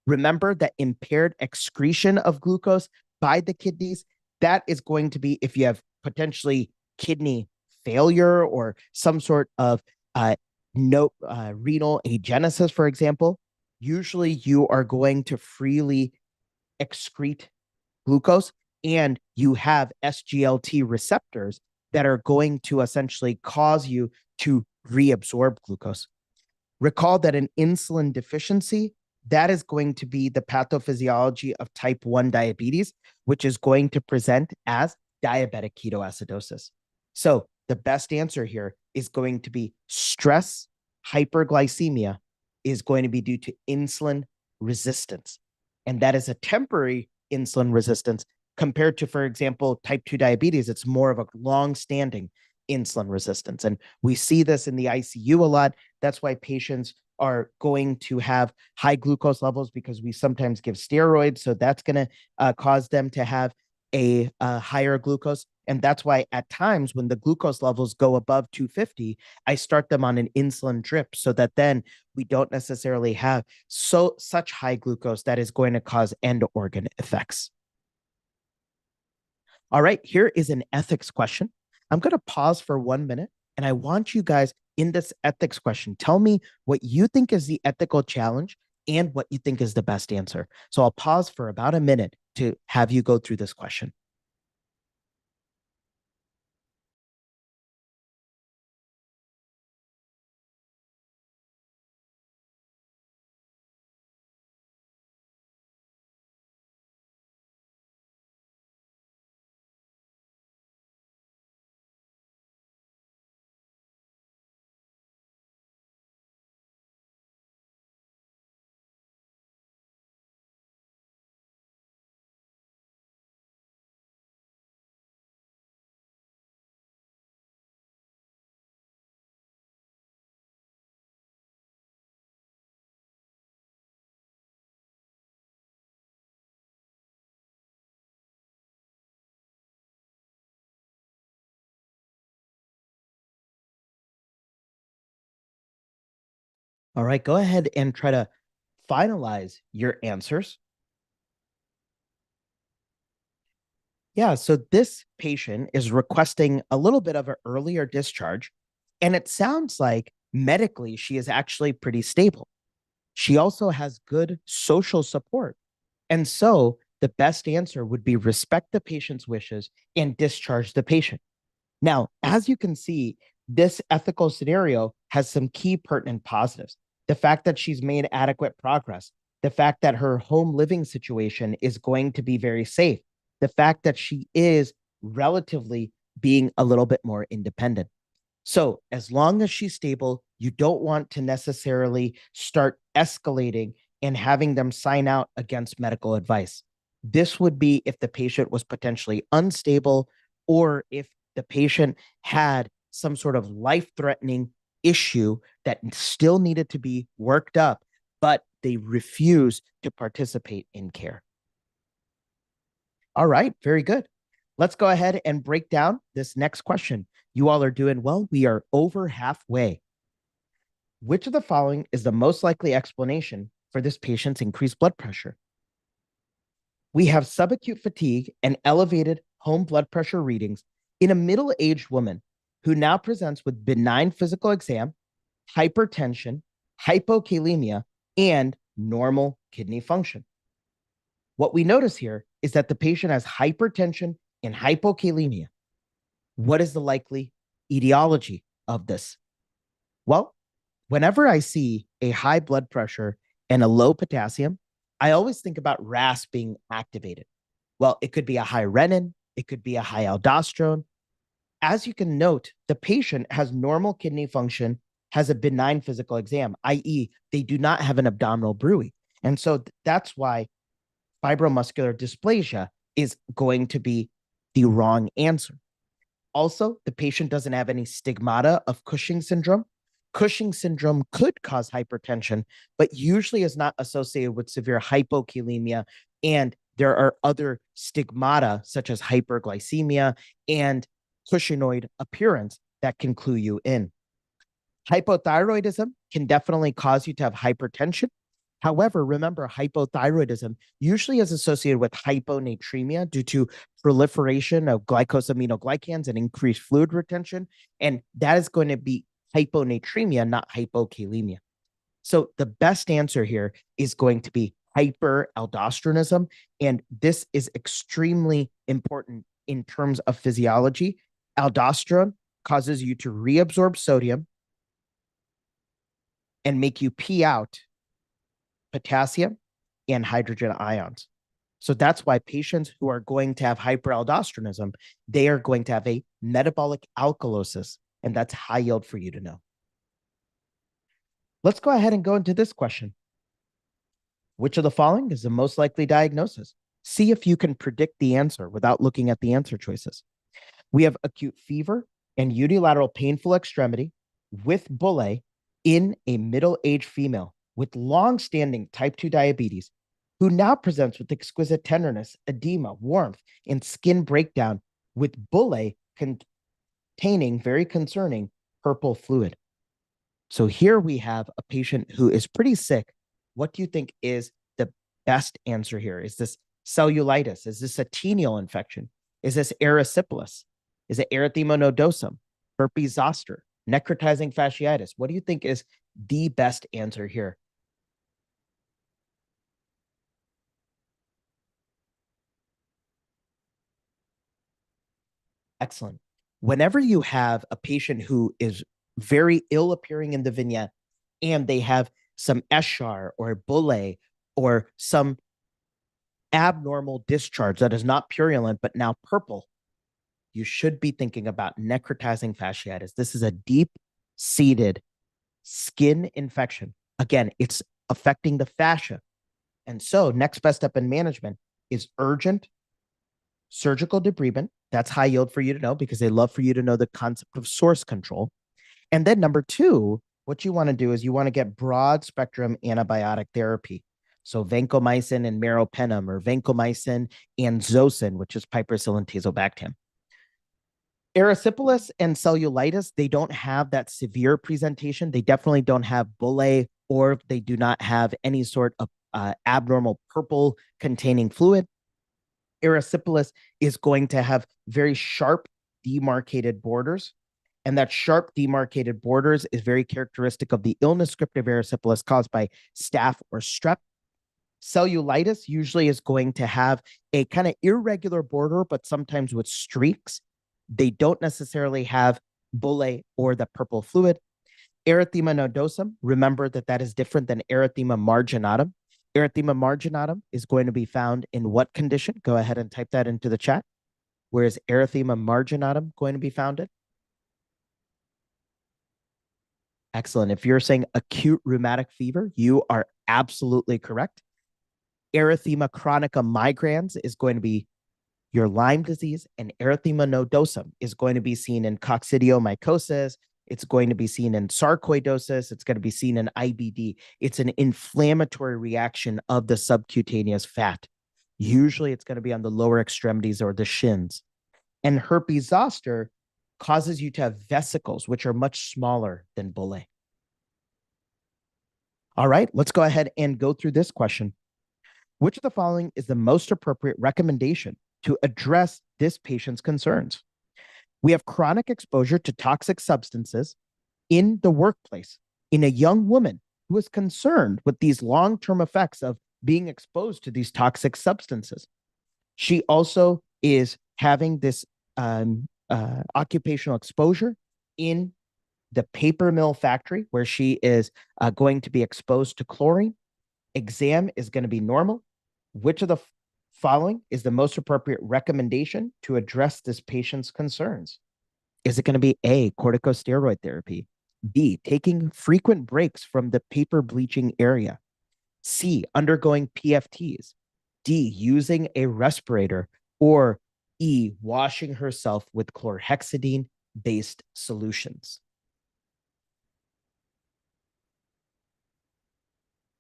Remember that impaired excretion of glucose by the kidneys, that is going to be if you have potentially kidney failure or some sort of renal agenesis, for example. Usually you are going to freely excrete glucose, and you have SGLT receptors that are going to essentially cause you to reabsorb glucose. Recall that an insulin deficiency, that is going to be the pathophysiology of type 1 diabetes, which is going to present as diabetic ketoacidosis. So the best answer here is going to be stress hyperglycemia is going to be due to insulin resistance. And that is a temporary insulin resistance compared to, for example, type 2 diabetes. It's more of a long-standing insulin resistance. And we see this in the ICU a lot. That's why patients are going to have high glucose levels because we sometimes give steroids. So that's going to cause them to have a higher glucose. And that's why at times when the glucose levels go above 250, I start them on an insulin drip so that then we don't necessarily have such high glucose that is going to cause end organ effects. All right, here is an ethics question. I'm going to pause for 1 minute, and I want you guys in this ethics question, tell me what you think is the ethical challenge and what you think is the best answer. So I'll pause for about a minute to have you go through this question. All right, go ahead and try to finalize your answers. Yeah, so this patient is requesting a little bit of an earlier discharge, and it sounds like medically she is actually pretty stable. She also has good social support. And so the best answer would be respect the patient's wishes and discharge the patient. Now, as you can see, this ethical scenario has some key pertinent positives. The fact that she's made adequate progress, the fact that her home living situation is going to be very safe, the fact that she is relatively being a little bit more independent. So as long as she's stable, you don't want to necessarily start escalating and having them sign out against medical advice. This would be if the patient was potentially unstable or if the patient had some sort of life-threatening issue that still needed to be worked up, but they refuse to participate in care. All right, very good. Let's go ahead and break down this next question. You all are doing well. We are over halfway. Which of the following is the most likely explanation for this patient's increased blood pressure? We have subacute fatigue and elevated home blood pressure readings in a middle-aged woman who now presents with benign physical exam, hypertension, hypokalemia, and normal kidney function. What we notice here is that the patient has hypertension and hypokalemia. What is the likely etiology of this? Well, whenever I see a high blood pressure and a low potassium, I always think about RAS being activated. Well, it could be a high renin, it could be a high aldosterone. As you can note, the patient has normal kidney function, has a benign physical exam, i.e., they do not have an abdominal bruit. And so that's why fibromuscular dysplasia is going to be the wrong answer. Also, the patient doesn't have any stigmata of Cushing syndrome. Cushing syndrome could cause hypertension, but usually is not associated with severe hypokalemia. And there are other stigmata, such as hyperglycemia and Cushingoid appearance, that can clue you in. Hypothyroidism can definitely cause you to have hypertension. However, remember, hypothyroidism usually is associated with hyponatremia due to proliferation of glycosaminoglycans and increased fluid retention. And that is going to be hyponatremia, not hypokalemia. So the best answer here is going to be hyperaldosteronism. And this is extremely important in terms of physiology. Aldosterone causes you to reabsorb sodium and make you pee out potassium and hydrogen ions. So that's why patients who are going to have hyperaldosteronism, they are going to have a metabolic alkalosis, and that's high yield for you to know. Let's go ahead and go into this question. Which of the following is the most likely diagnosis? See if you can predict the answer without looking at the answer choices. We have acute fever and unilateral painful extremity with bullae in a middle-aged female with long-standing type 2 diabetes who now presents with exquisite tenderness, edema, warmth, and skin breakdown with bullae containing very concerning purple fluid. So here we have a patient who is pretty sick. What do you think is the best answer here? Is this cellulitis? Is this a tenial infection? Is this erysipelas? Is it erythema nodosum, herpes zoster, necrotizing fasciitis? What do you think is the best answer here? Excellent. Whenever you have a patient who is very ill appearing in the vignette and they have some eschar or bullae or some abnormal discharge that is not purulent but now purple, you should be thinking about necrotizing fasciitis. This is a deep-seated skin infection. Again, it's affecting the fascia. And so next best step in management is urgent surgical debridement. That's high yield for you to know because they love for you to know the concept of source control. And then number two, what you want to do is you want to get broad spectrum antibiotic therapy. So vancomycin and meropenem, or vancomycin and zosyn, which is piperacillin tazobactam. Erysipelas and cellulitis, they don't have that severe presentation. They definitely don't have bullae, or they do not have any sort of abnormal purple containing fluid. Erysipelas is going to have very sharp demarcated borders. And that sharp demarcated borders is very characteristic of the illness script of erysipelas caused by staph or strep. Cellulitis usually is going to have a kind of irregular border, but sometimes with streaks. They don't necessarily have bullae or the purple fluid. Erythema nodosum, remember that that is different than erythema marginatum. Erythema marginatum is going to be found in what condition? Go ahead and type that into the chat. Where is erythema marginatum going to be found in? Excellent. If you're saying acute rheumatic fever, you are absolutely correct. Erythema chronica migrans is going to be your Lyme disease, and erythema nodosum is going to be seen in coccidiomycosis. It's going to be seen in sarcoidosis. It's going to be seen in IBD. It's an inflammatory reaction of the subcutaneous fat. Usually it's going to be on the lower extremities or the shins. And herpes zoster causes you to have vesicles, which are much smaller than bullae. All right, let's go ahead and go through this question. Which of the following is the most appropriate recommendation to address this patient's concerns? We have chronic exposure to toxic substances in the workplace in a young woman who is concerned with these long-term effects of being exposed to these toxic substances. She also is having this occupational exposure in the paper mill factory where she is going to be exposed to chlorine. Exam is going to be normal. Which of the following is the most appropriate recommendation to address this patient's concerns? Is it going to be A, corticosteroid therapy, B, taking frequent breaks from the paper bleaching area, C, undergoing PFTs, D, using a respirator, or E, washing herself with chlorhexidine-based solutions?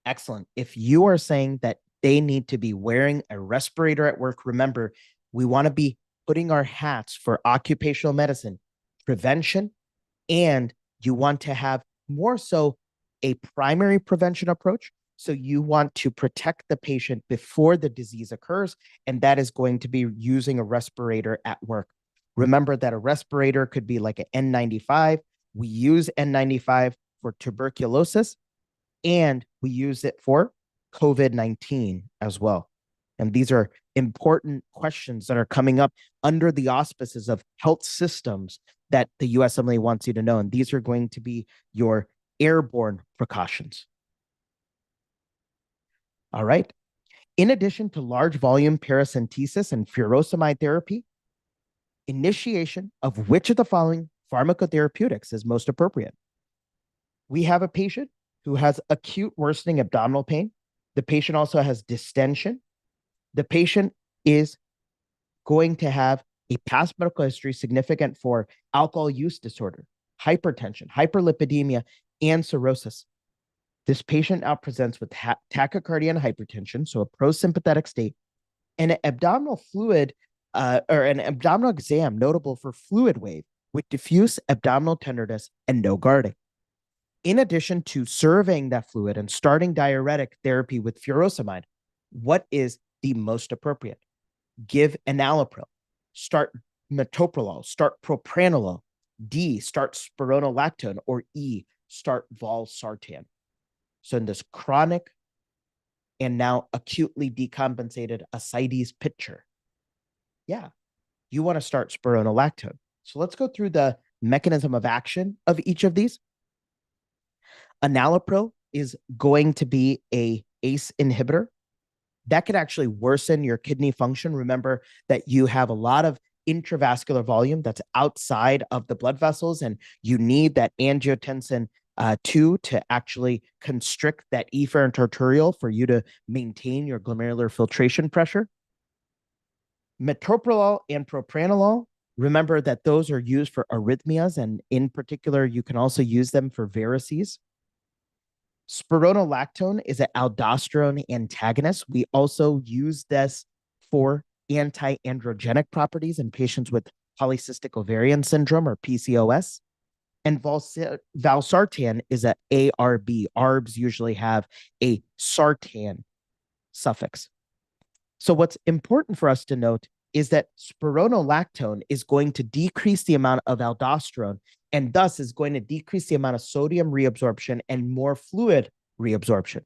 Excellent. If you are saying that they need to be wearing a respirator at work, remember, we want to be putting our hats for occupational medicine, prevention, and you want to have more so a primary prevention approach. So you want to protect the patient before the disease occurs, and that is going to be using a respirator at work. Remember that a respirator could be like an N95. We use N95 for tuberculosis, and we use it for COVID-19 as well. And these are important questions that are coming up under the auspices of health systems that the USMLE wants you to know. And these are going to be your airborne precautions. All right. In addition to large volume paracentesis and furosemide therapy, initiation of which of the following pharmacotherapeutics is most appropriate? We have a patient who has acute worsening abdominal pain. The patient also has distension. The patient is going to have a past medical history significant for alcohol use disorder, hypertension, hyperlipidemia, and cirrhosis. This patient now presents with tachycardia and hypertension, so a prosympathetic state, and an abdominal fluid or an abdominal exam notable for fluid wave with diffuse abdominal tenderness and no guarding. In addition to surveying that fluid and starting diuretic therapy with furosemide, what is the most appropriate? Give enalapril, start metoprolol, start propranolol, D, start spironolactone, or E, start valsartan. So in this chronic and now acutely decompensated ascites picture, yeah, you want to start spironolactone. So let's go through the mechanism of action of each of these. Enalapril is going to be a ACE inhibitor. That could actually worsen your kidney function. Remember that you have a lot of intravascular volume that's outside of the blood vessels, and you need that angiotensin 2 to actually constrict that efferent arteriole for you to maintain your glomerular filtration pressure. Metoprolol and propranolol, remember that those are used for arrhythmias, and in particular, you can also use them for varices. Spironolactone is an aldosterone antagonist. We also use this for anti-androgenic properties in patients with polycystic ovarian syndrome or PCOS. And valsartan is an ARB. ARBs usually have a sartan suffix. So what's important for us to note is that spironolactone is going to decrease the amount of aldosterone and thus is going to decrease the amount of sodium reabsorption and more fluid reabsorption.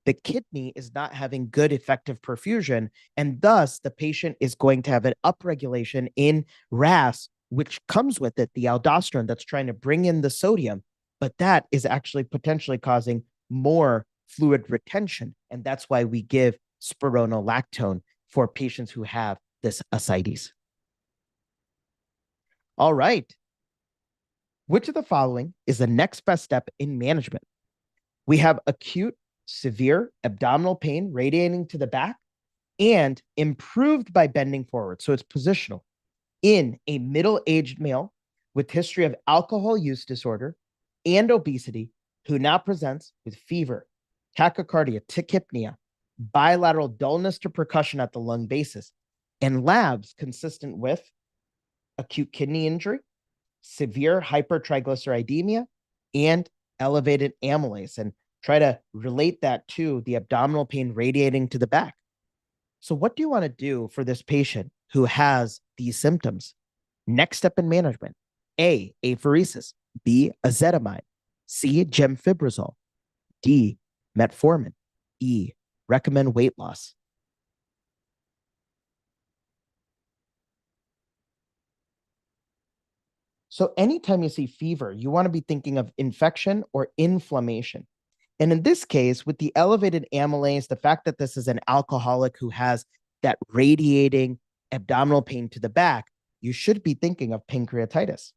The kidney is not having good effective perfusion, and thus the patient is going to have an upregulation in RAS, which comes with it, the aldosterone that's trying to bring in the sodium, but that is actually potentially causing more fluid retention. And that's why we give spironolactone for patients who have this ascites. All right. Which of the following is the next best step in management? We have acute, severe abdominal pain radiating to the back and improved by bending forward. So it's positional in a middle-aged male with history of alcohol use disorder and obesity who now presents with fever, tachycardia, tachypnea, bilateral dullness to percussion at the lung basis, and labs consistent with acute kidney injury, severe hypertriglyceridemia, and elevated amylase, and try to relate that to the abdominal pain radiating to the back. So what do you want to do for this patient who has these symptoms? Next step in management: A, apheresis; B, ezetimibe; C, gemfibrozole; D, metformin; E, recommend weight loss. So anytime you see fever, you want to be thinking of infection or inflammation. And in this case, with the elevated amylase, the fact that this is an alcoholic who has that radiating abdominal pain to the back, you should be thinking of pancreatitis.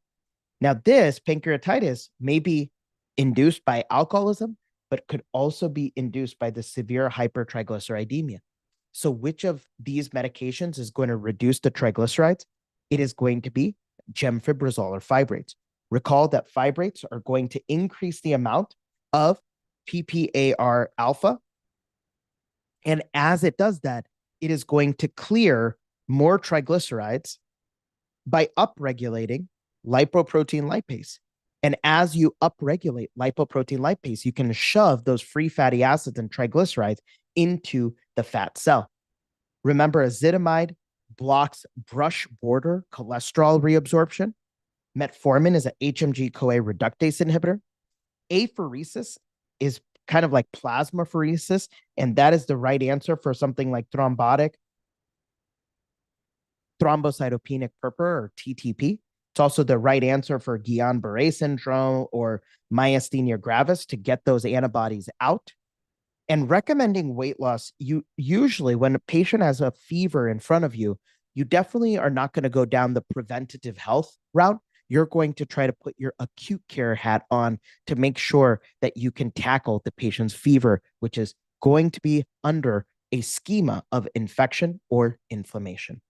Now, this pancreatitis may be induced by alcoholism, but could also be induced by the severe hypertriglyceridemia. So which of these medications is going to reduce the triglycerides? It is going to be gemfibrozole or fibrates. Recall that fibrates are going to increase the amount of PPAR alpha. And as it does that, it is going to clear more triglycerides by upregulating lipoprotein lipase. And as you upregulate lipoprotein lipase, you can shove those free fatty acids and triglycerides into the fat cell. Remember, ezetimibe blocks brush border cholesterol reabsorption. Metformin is an HMG-CoA reductase inhibitor. Apheresis is kind of like plasmapheresis, and that is the right answer for something like thrombotic thrombocytopenic purpura, or TTP. It's also the right answer for Guillain-Barré syndrome or myasthenia gravis to get those antibodies out. And recommending weight loss, you usually, when a patient has a fever in front of you, you definitely are not going to go down the preventative health route. You're going to try to put your acute care hat on to make sure that you can tackle the patient's fever, which is going to be under a schema of infection or inflammation.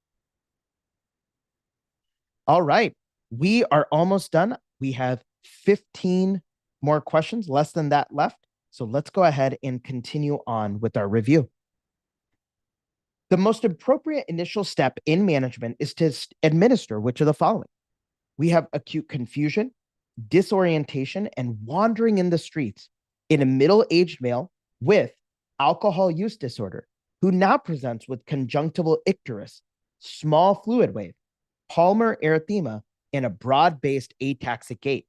All right, we are almost done. We have 15 more questions, less than that left. So let's go ahead and continue on with our review. The most appropriate initial step in management is to administer which of the following. We have acute confusion, disorientation, and wandering in the streets in a middle-aged male with alcohol use disorder who now presents with conjunctival icterus, small fluid wave, palmar erythema, and a broad-based ataxic gait.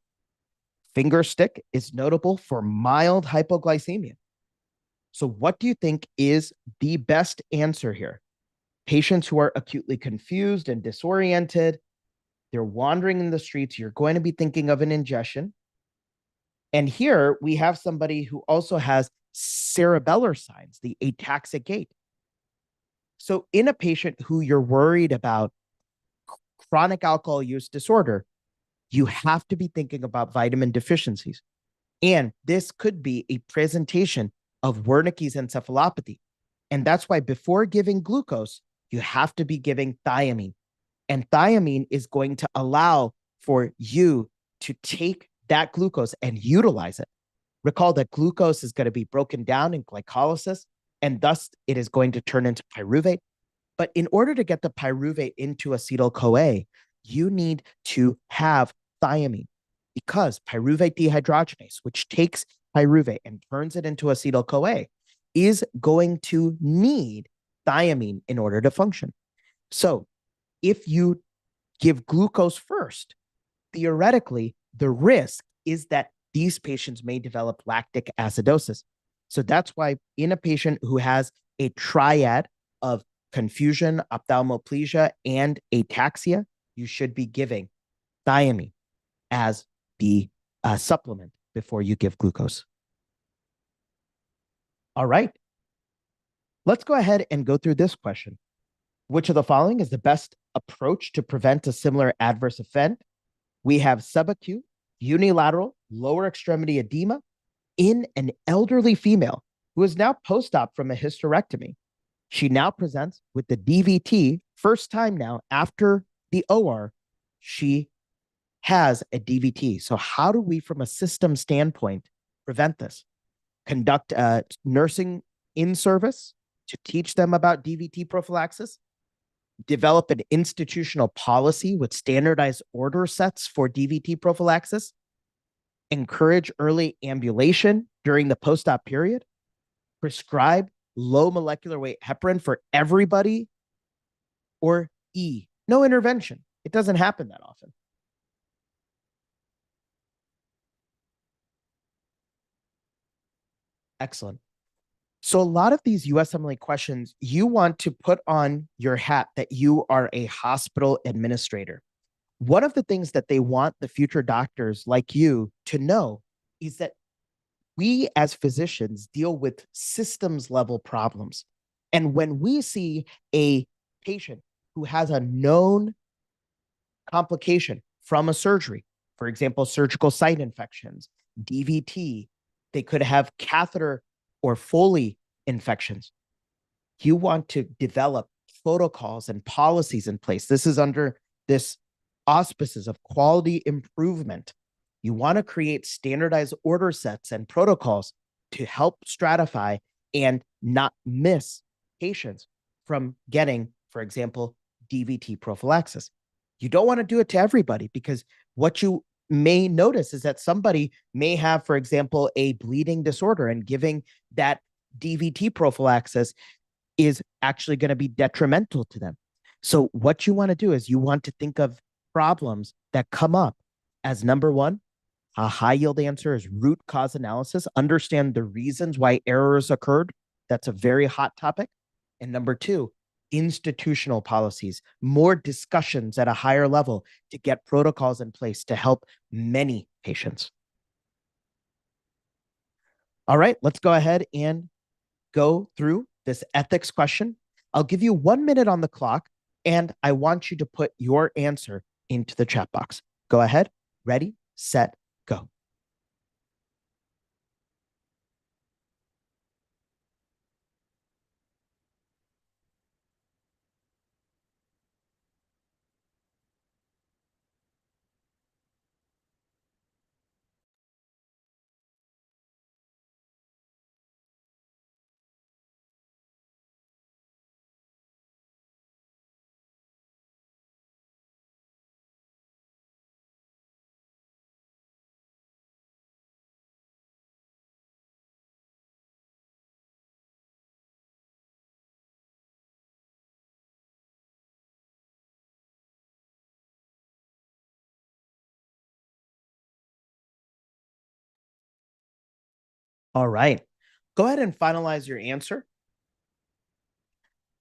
Finger stick is notable for mild hypoglycemia. So what do you think is the best answer here? Patients who are acutely confused and disoriented, they're wandering in the streets, you're going to be thinking of an ingestion. And here we have somebody who also has cerebellar signs, the ataxic gait. So in a patient who you're worried about chronic alcohol use disorder, you have to be thinking about vitamin deficiencies. And this could be a presentation of Wernicke's encephalopathy. And that's why before giving glucose, you have to be giving thiamine. And thiamine is going to allow for you to take that glucose and utilize it. Recall that glucose is going to be broken down in glycolysis, and thus it is going to turn into pyruvate. But in order to get the pyruvate into acetyl-CoA, you need to have thiamine, because pyruvate dehydrogenase, which takes pyruvate and turns it into acetyl-CoA, is going to need thiamine in order to function. So if you give glucose first, theoretically, the risk is that these patients may develop lactic acidosis. So that's why in a patient who has a triad of confusion, ophthalmoplegia, and ataxia, you should be giving thiamine as the supplement before you give glucose. All right. Let's go ahead and go through this question. Which of the following is the best approach to prevent a similar adverse event? We have subacute unilateral lower extremity edema in an elderly female who is now post-op from a hysterectomy. She now presents with the DVT, first time now after the OR, she has a DVT. So how do we, from a system standpoint, prevent this? Conduct nursing in service to teach them about DVT prophylaxis, develop an institutional policy with standardized order sets for DVT prophylaxis, encourage early ambulation during the post-op period, prescribe low molecular weight heparin for everybody, or E, no intervention. It doesn't happen that often. Excellent. So a lot of these USMLE questions, you want to put on your hat that you are a hospital administrator. One of the things that they want the future doctors like you to know is that we as physicians deal with systems level problems. And when we see a patient who has a known complication from a surgery, for example, surgical site infections, DVT, they could have catheter or Foley infections. You want to develop protocols and policies in place. This is under this auspices of quality improvement. You want to create standardized order sets and protocols to help stratify and not miss patients from getting, for example, DVT prophylaxis. You don't want to do it to everybody, because what you may notice is that somebody may have, for example, a bleeding disorder, and giving that DVT prophylaxis is actually going to be detrimental to them. So what you want to do is you want to think of problems that come up as, number one, a high yield answer is root cause analysis. Understand the reasons why errors occurred. That's a very hot topic. And number two, institutional policies, more discussions at a higher level to get protocols in place to help many patients. All right, let's go ahead and go through this ethics question. I'll give you 1 minute on the clock, and I want you to put your answer into the chat box. Go ahead. Ready, set, go. All right. Go ahead and finalize your answer.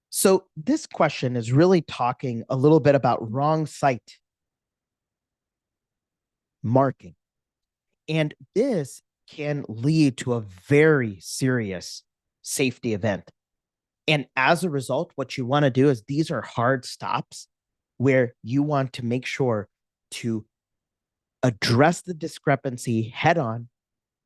So this question is really talking a little bit about wrong site marking. And this can lead to a very serious safety event. And as a result, what you want to do is, these are hard stops where you want to make sure to address the discrepancy head on.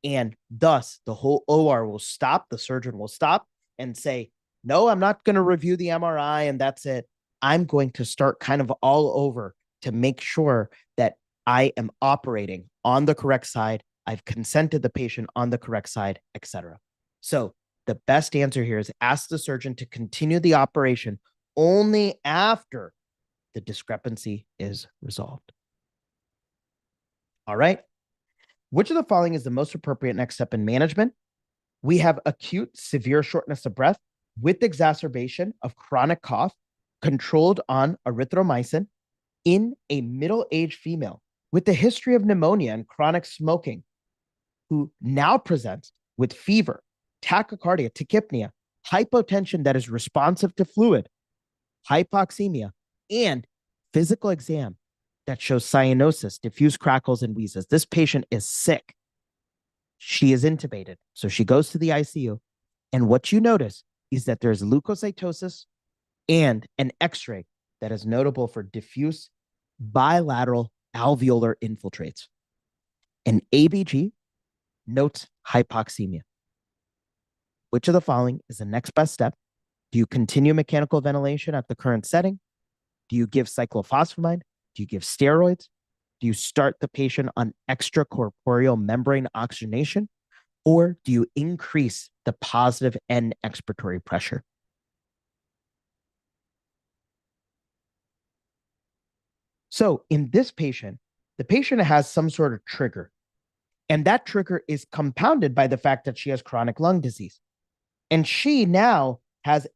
And thus, the whole OR will stop. The surgeon will stop and say, no, I'm not going to review the MRI and that's it. I'm going to start kind of all over to make sure that I am operating on the correct side. I've consented the patient on the correct side, etc. So the best answer here is ask the surgeon to continue the operation only after the discrepancy is resolved. All right. Which of the following is the most appropriate next step in management? We have acute severe shortness of breath with exacerbation of chronic cough controlled on erythromycin in a middle-aged female with a history of pneumonia and chronic smoking, who now presents with fever, tachycardia, tachypnea, hypotension that is responsive to fluid, hypoxemia, and physical exam that shows cyanosis, diffuse crackles, and wheezes. This patient is sick. She is intubated. So she goes to the ICU. And what you notice is that there's leukocytosis and an X-ray that is notable for diffuse bilateral alveolar infiltrates. An ABG notes hypoxemia. Which of the following is the next best step? Do you continue mechanical ventilation at the current setting? Do you give cyclophosphamide? Do you give steroids? Do you start the patient on extracorporeal membrane oxygenation? Or do you increase the positive end expiratory pressure? So in this patient, the patient has some sort of trigger. And that trigger is compounded by the fact that she has chronic lung disease. And she now has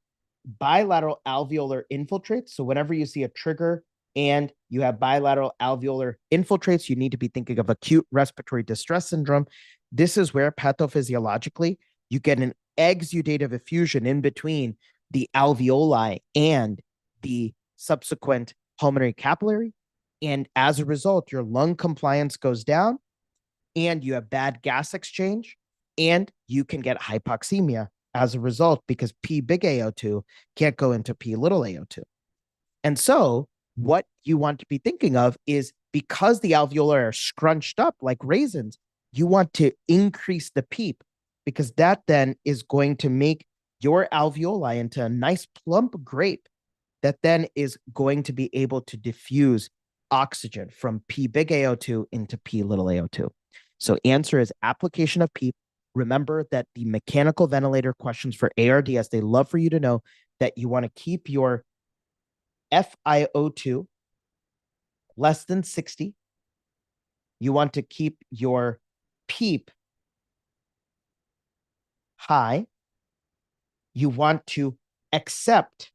bilateral alveolar infiltrates. So whenever you see a trigger and you have bilateral alveolar infiltrates, you need to be thinking of acute respiratory distress syndrome. This is where pathophysiologically you get an exudative effusion in between the alveoli and the subsequent pulmonary capillary. And as a result, your lung compliance goes down and you have bad gas exchange and you can get hypoxemia as a result because P big AO2 can't go into P little AO2. And so what you want to be thinking of is because the alveoli are scrunched up like raisins, you want to increase the PEEP because that then is going to make your alveoli into a nice plump grape that then is going to be able to diffuse oxygen from P big AO2 into P little AO2. So answer is application of PEEP. Remember that the mechanical ventilator questions for ARDS, they love for you to know that you want to keep your FiO2 less than 60. You want to keep your PEEP high. You want to accept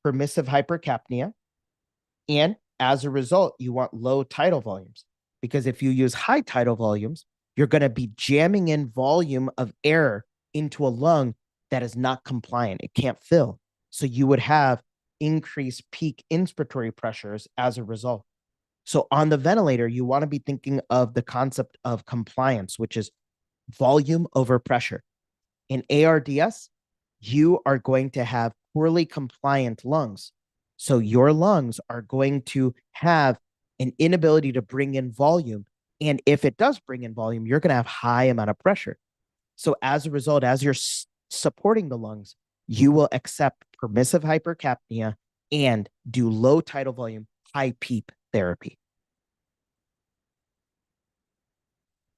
permissive hypercapnia. And as a result, you want low tidal volumes because if you use high tidal volumes, you're going to be jamming in volume of air into a lung that is not compliant. It can't fill. So you would have increased peak inspiratory pressures as a result. So on the ventilator, you want to be thinking of the concept of compliance, which is volume over pressure. In ARDS, you are going to have poorly compliant lungs. So your lungs are going to have an inability to bring in volume. And if it does bring in volume, you're going to have high amount of pressure. So as a result, as you're supporting the lungs, you will accept permissive hypercapnia and do low tidal volume, high PEEP therapy.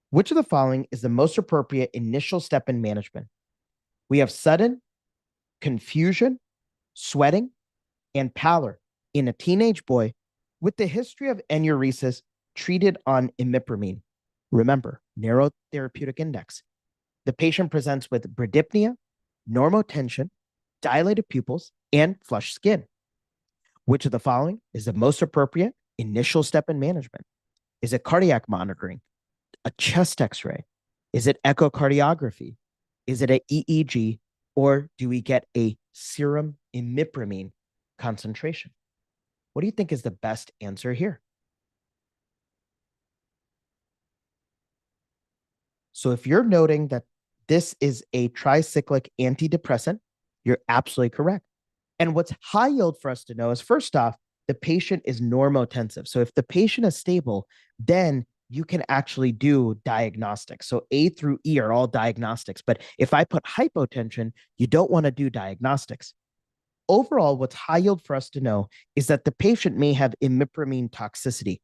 Which of the following is the most appropriate initial step in management? We have sudden confusion, sweating, and pallor in a teenage boy with the history of enuresis treated on imipramine. Remember, narrow therapeutic index. The patient presents with bradypnea, normotension, dilated pupils, and flushed skin. Which of the following is the most appropriate initial step in management? Is it cardiac monitoring, a chest x-ray? Is it echocardiography? Is it an EEG? Or do we get a serum imipramine concentration? What do you think is the best answer here? So if you're noting that this is a tricyclic antidepressant, you're absolutely correct. And what's high yield for us to know is, first off, the patient is normotensive. So if the patient is stable, then you can actually do diagnostics. So A through E are all diagnostics. But if I put hypotension, you don't want to do diagnostics. Overall, what's high yield for us to know is that the patient may have imipramine toxicity.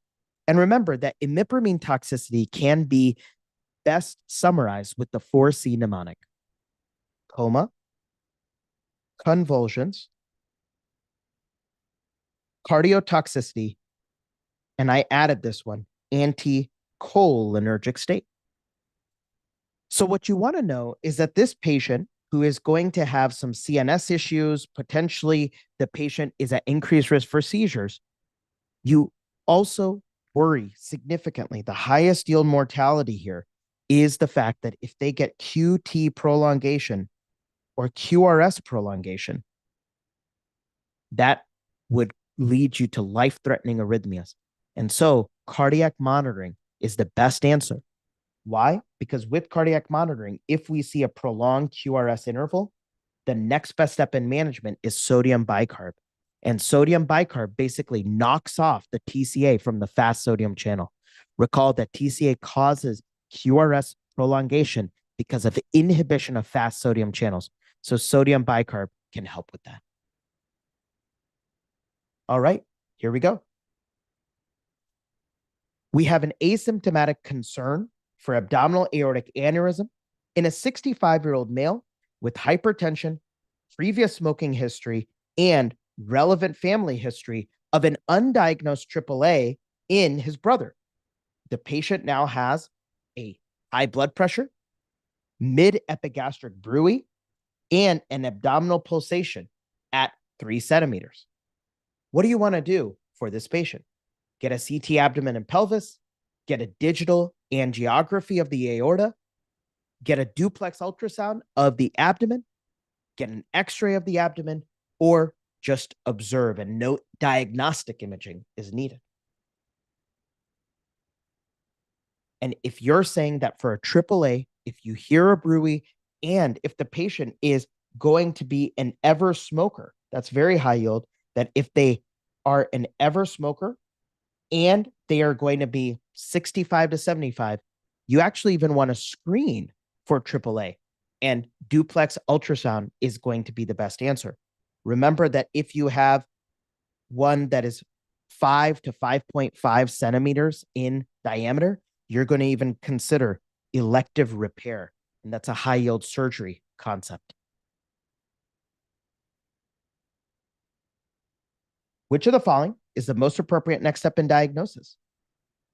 And remember that imipramine toxicity can be best summarized with the 4C mnemonic: coma, convulsions, cardiotoxicity, and I added this one, anticholinergic state. So what you want to know is that this patient who is going to have some CNS issues, potentially the patient is at increased risk for seizures, you also worry significantly. The highest yield mortality here is the fact that if they get QT prolongation or QRS prolongation, that would lead you to life-threatening arrhythmias. And so cardiac monitoring is the best answer. Why? Because with cardiac monitoring, if we see a prolonged QRS interval, the next best step in management is sodium bicarb. And sodium bicarb basically knocks off the TCA from the fast sodium channel. Recall that TCA causes QRS prolongation because of the inhibition of fast sodium channels. So sodium bicarb can help with that. All right, here we go. We have an asymptomatic concern for abdominal aortic aneurysm in a 65-year-old male with hypertension, previous smoking history, and relevant family history of an undiagnosed AAA in his brother. The patient now has a high blood pressure, mid-epigastric bruit, and an abdominal pulsation at 3 centimeters. What do you want to do for this patient? Get a CT abdomen and pelvis, get a digital angiography of the aorta, get a duplex ultrasound of the abdomen, get an x-ray of the abdomen, or just observe and note diagnostic imaging is needed. And if you're saying that for a AAA, if you hear a bruit, and if the patient is going to be an ever smoker, that's very high yield, that if they are an ever smoker and they are going to be 65 to 75, you actually even want to screen for AAA, and duplex ultrasound is going to be the best answer. Remember that if you have one that is 5 to 5.5 centimeters in diameter, you're going to even consider elective repair, and that's a high yield surgery concept. Which of the following is the most appropriate next step in diagnosis?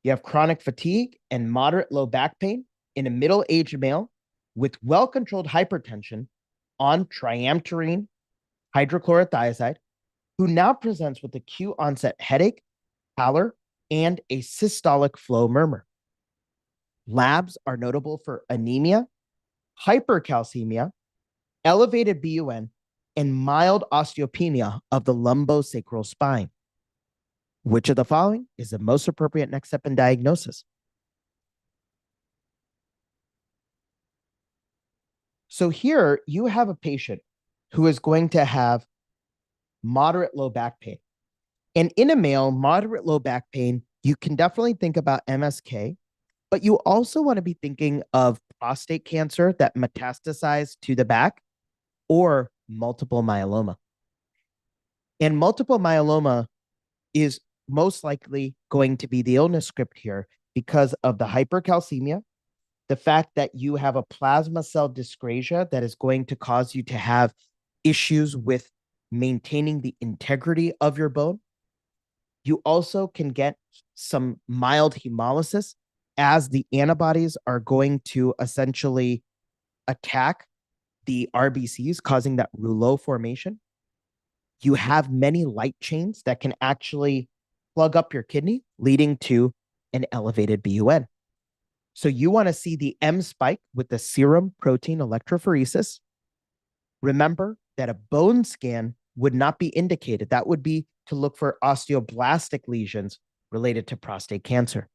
You have chronic fatigue and moderate low back pain in a middle-aged male with well-controlled hypertension on triamterene hydrochlorothiazide, who now presents with acute onset headache, pallor, and a systolic flow murmur. Labs are notable for anemia, hypercalcemia, elevated BUN, and mild osteopenia of the lumbosacral spine. Which of the following is the most appropriate next step in diagnosis? So here you have a patient who is going to have moderate low back pain. And in a male, moderate low back pain, you can definitely think about MSK, but you also want to be thinking of prostate cancer that metastasized to the back or multiple myeloma. And multiple myeloma is most likely going to be the illness script here because of the hypercalcemia, the fact that you have a plasma cell dyscrasia that is going to cause you to have issues with maintaining the integrity of your bone. You also can get some mild hemolysis as the antibodies are going to essentially attack the RBCs, causing that rouleau formation. You have many light chains that can actually plug up your kidney, leading to an elevated BUN. So you want to see the M spike with the serum protein electrophoresis. Remember that a bone scan would not be indicated. That would be to look for osteoblastic lesions related to prostate cancer.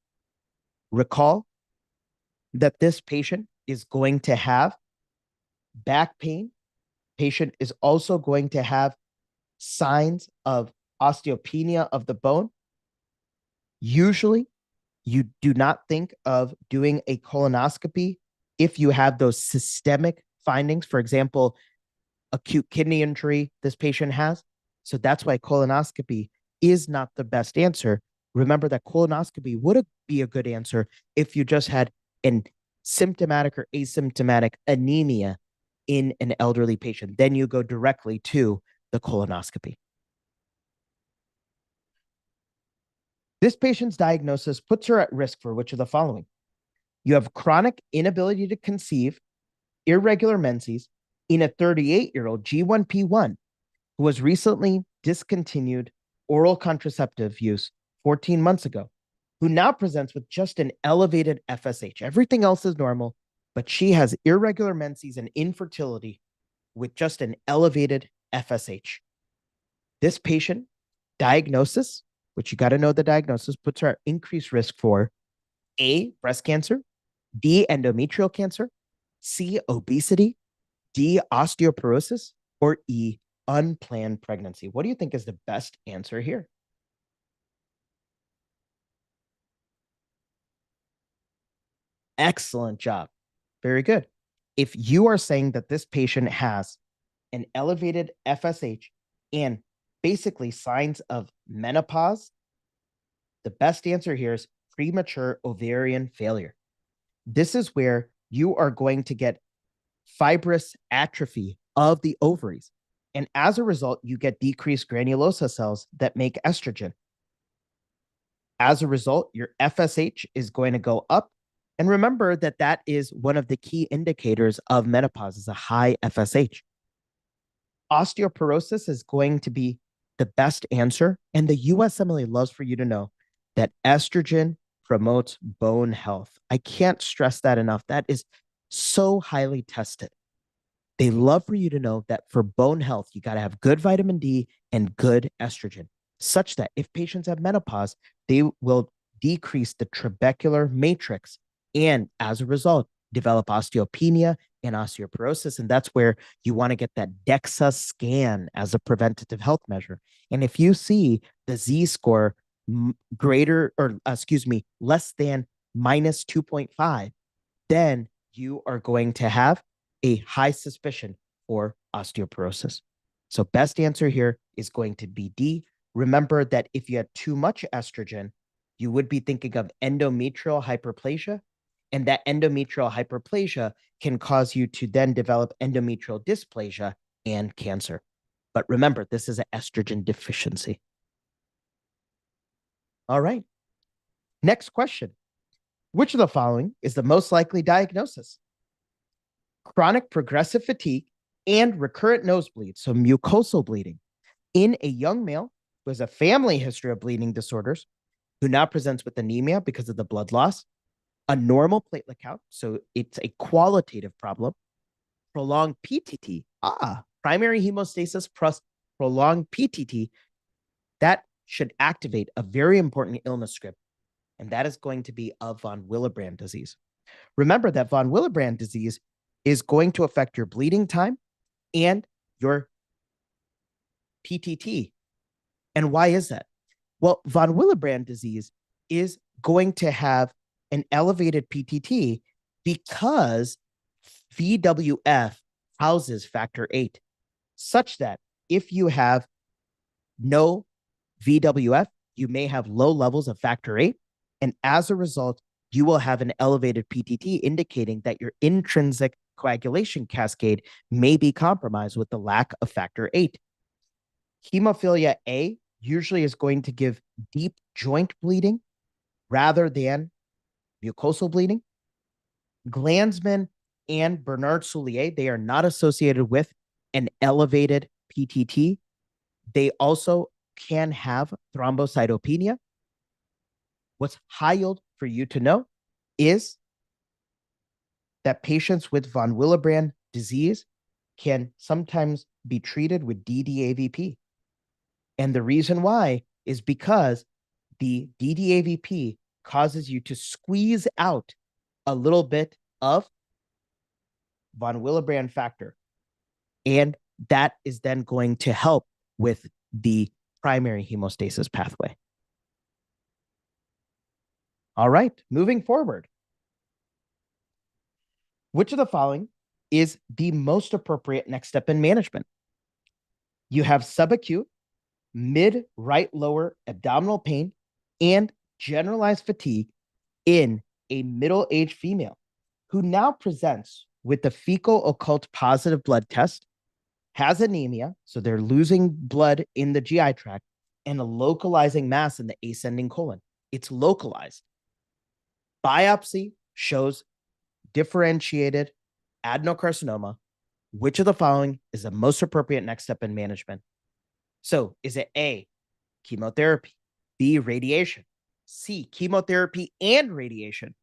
Recall that this patient is going to have back pain. Patient is also going to have signs of osteopenia of the bone. Usually, you do not think of doing a colonoscopy if you have those systemic findings. For example, acute kidney injury this patient has. So that's why colonoscopy is not the best answer. Remember that colonoscopy would be a good answer if you just had an symptomatic or asymptomatic anemia in an elderly patient. Then you go directly to the colonoscopy. This patient's diagnosis puts her at risk for which of the following? You have chronic inability to conceive, irregular menses in a 38-year-old G1P1 who was recently discontinued oral contraceptive use 14 months ago, who now presents with just an elevated FSH. Everything else is normal, but she has irregular menses and infertility with just an elevated FSH. This patient diagnosis, which you got to know the diagnosis, puts her at increased risk for A, breast cancer, B, endometrial cancer, C, obesity, D, osteoporosis, or E, unplanned pregnancy. What do you think is the best answer here? Excellent job. Very good. If you are saying that this patient has an elevated FSH and basically signs of menopause, the best answer here is premature ovarian failure. This is where you are going to get fibrous atrophy of the ovaries. And as a result, you get decreased granulosa cells that make estrogen. As a result, your FSH is going to go up. And remember that that is one of the key indicators of menopause is a high FSH. Osteoporosis is going to be the best answer. And the USMLE loves for you to know that estrogen promotes bone health. I can't stress that enough. That is so highly tested. They love for you to know that for bone health, you got to have good vitamin D and good estrogen, such that if patients have menopause, they will decrease the trabecular matrix and as a result, develop osteopenia and osteoporosis. And that's where you want to get that DEXA scan as a preventative health measure. And if you see the Z score greater, or less than minus 2.5, then you are going to have a high suspicion for osteoporosis. So best answer here is going to be D. Remember that if you had too much estrogen, you would be thinking of endometrial hyperplasia, and that endometrial hyperplasia can cause you to then develop endometrial dysplasia and cancer. But remember, this is an estrogen deficiency. All right. Next question. Which of the following is the most likely diagnosis? Chronic progressive fatigue and recurrent nosebleed, so mucosal bleeding, in a young male who has a family history of bleeding disorders, who now presents with anemia because of the blood loss, a normal platelet count, so it's a qualitative problem, prolonged PTT, primary hemostasis plus prolonged PTT, that should activate a very important illness script, and that is going to be of von Willebrand disease. Remember that von Willebrand disease is going to affect your bleeding time and your PTT. And why is that? Well, von Willebrand disease is going to have an elevated PTT because VWF houses factor VIII, such that if you have no VWF, you may have low levels of factor VIII, and as a result, you will have an elevated PTT, indicating that your intrinsic coagulation cascade may be compromised with the lack of factor VIII. Hemophilia A usually is going to give deep joint bleeding rather than mucosal bleeding. Glanzmann and Bernard-Soulier, they are not associated with an elevated PTT. They also can have thrombocytopenia. What's high yield for you to know is that patients with von Willebrand disease can sometimes be treated with DDAVP. And the reason why is because the DDAVP causes you to squeeze out a little bit of von Willebrand factor. And that is then going to help with the primary hemostasis pathway. All right, moving forward. Which of the following is the most appropriate next step in management? You have subacute, mid, right, lower abdominal pain, and generalized fatigue in a middle-aged female who now presents with the fecal occult positive blood test, has anemia, so they're losing blood in the GI tract, and a localizing mass in the ascending colon. It's localized. Biopsy shows differentiated adenocarcinoma. Which of the following is the most appropriate next step in management? So is it A, chemotherapy, B, radiation, C, chemotherapy and radiation,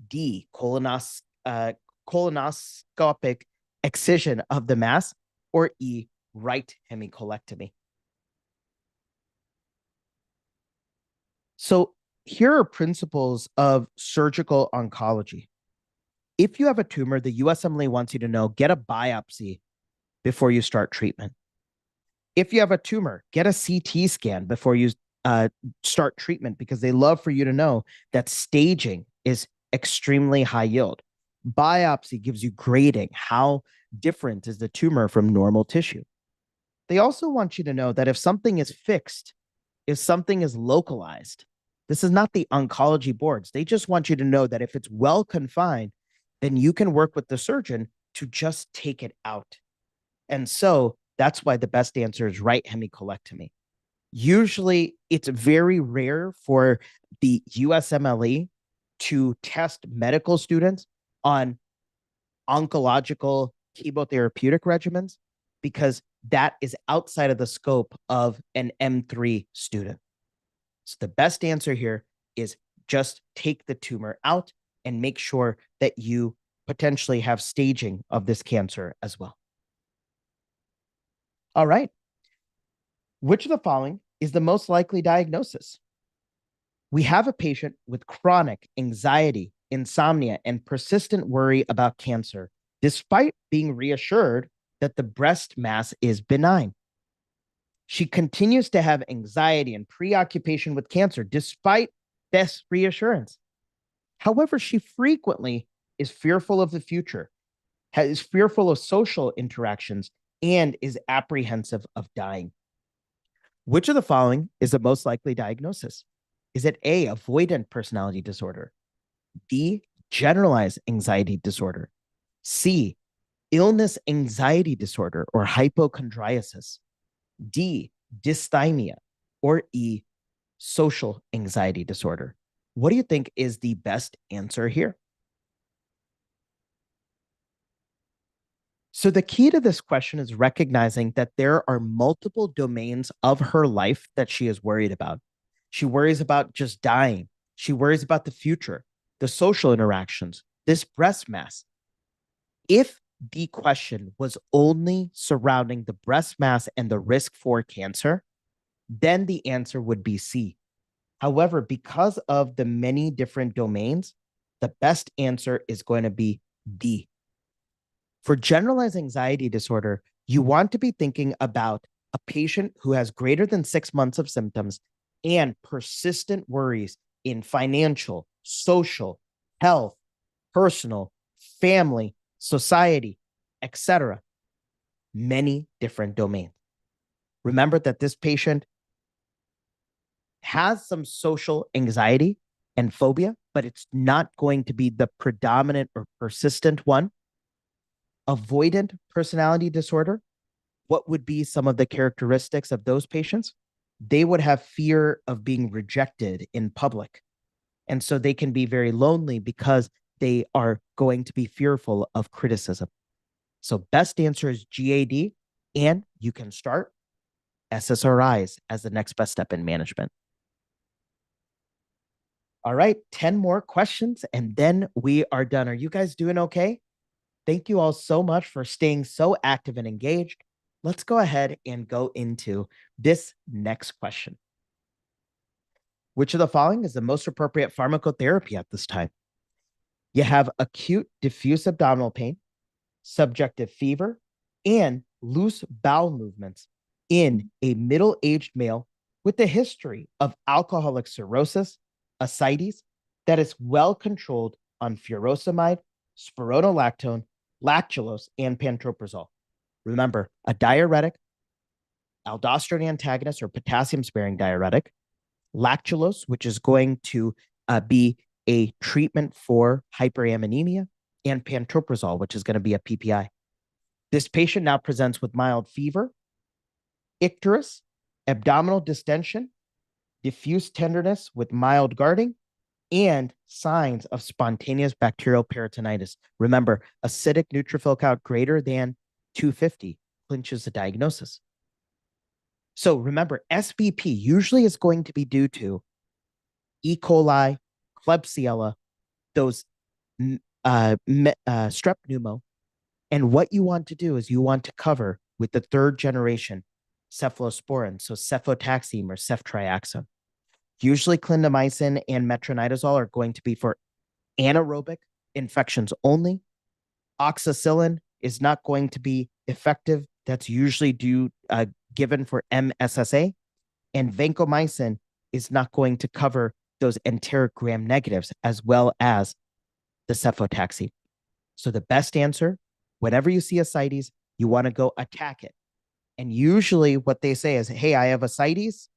D, colonoscopic excision of the mass, or E, right hemicolectomy? So here are principles of surgical oncology. If you have a tumor, the USMLE wants you to know, get a biopsy before you start treatment. If you have a tumor, get a CT scan before you start treatment, because they love for you to know that staging is extremely high yield. Biopsy gives you grading. How different is the tumor from normal tissue? They also want you to know that if something is fixed, if something is localized, this is not the oncology boards. They just want you to know that if it's well confined, then you can work with the surgeon to just take it out. And so that's why the best answer is right hemicolectomy. Usually, it's very rare for the USMLE to test medical students on oncological chemotherapeutic regimens because that is outside of the scope of an M3 student. So the best answer here is just take the tumor out and make sure that you potentially have staging of this cancer as well. All right. Which of the following is the most likely diagnosis? We have a patient with chronic anxiety, insomnia, and persistent worry about cancer, despite being reassured that the breast mass is benign. She continues to have anxiety and preoccupation with cancer, despite this reassurance. However, she frequently is fearful of the future, is fearful of social interactions, and is apprehensive of dying. Which of the following is the most likely diagnosis? Is it A, avoidant personality disorder, B, generalized anxiety disorder, C, illness anxiety disorder or hypochondriasis, D, dysthymia, or E, social anxiety disorder? What do you think is the best answer here? So the key to this question is recognizing that there are multiple domains of her life that she is worried about. She worries about just dying. She worries about the future, the social interactions, this breast mass. If the question was only surrounding the breast mass and the risk for cancer, then the answer would be C. However, because of the many different domains, the best answer is going to be D. For generalized anxiety disorder, you want to be thinking about a patient who has greater than 6 months of symptoms and persistent worries in financial, social, health, personal, family, society, etc. Many different domains. Remember that this patient has some social anxiety and phobia, but it's not going to be the predominant or persistent one. Avoidant personality disorder, what would be some of the characteristics of those patients? They would have fear of being rejected in public. And so they can be very lonely because they are going to be fearful of criticism. So best answer is GAD, and you can start SSRIs as the next best step in management. All right, 10 more questions, and then we are done. Are you guys doing okay? Thank you all so much for staying so active and engaged. Let's go ahead and go into this next question. Which of the following is the most appropriate pharmacotherapy at this time? You have acute diffuse abdominal pain, subjective fever, and loose bowel movements in a middle-aged male with a history of alcoholic cirrhosis, ascites, that is well controlled on furosemide, spironolactone, lactulose, and pantoprazole. Remember, a diuretic, aldosterone antagonist or potassium-sparing diuretic, lactulose, which is going to be a treatment for hyperammonemia, and pantoprazole, which is going to be a PPI. This patient now presents with mild fever, icterus, abdominal distension, diffuse tenderness with mild guarding, and signs of spontaneous bacterial peritonitis. Remember, acidic neutrophil count greater than 250 clinches the diagnosis. So remember, SBP usually is going to be due to E. coli, Klebsiella, those strep pneumo. And what you want to do is you want to cover with the third generation cephalosporin, so cefotaxime or ceftriaxone. Usually clindamycin and metronidazole are going to be for anaerobic infections only. Oxacillin is not going to be effective. That's usually given for MSSA. And vancomycin is not going to cover those enteric gram negatives as well as the cephalotaxy. So the best answer, whenever you see ascites, you want to go attack it. And usually what they say is, hey, I have ascites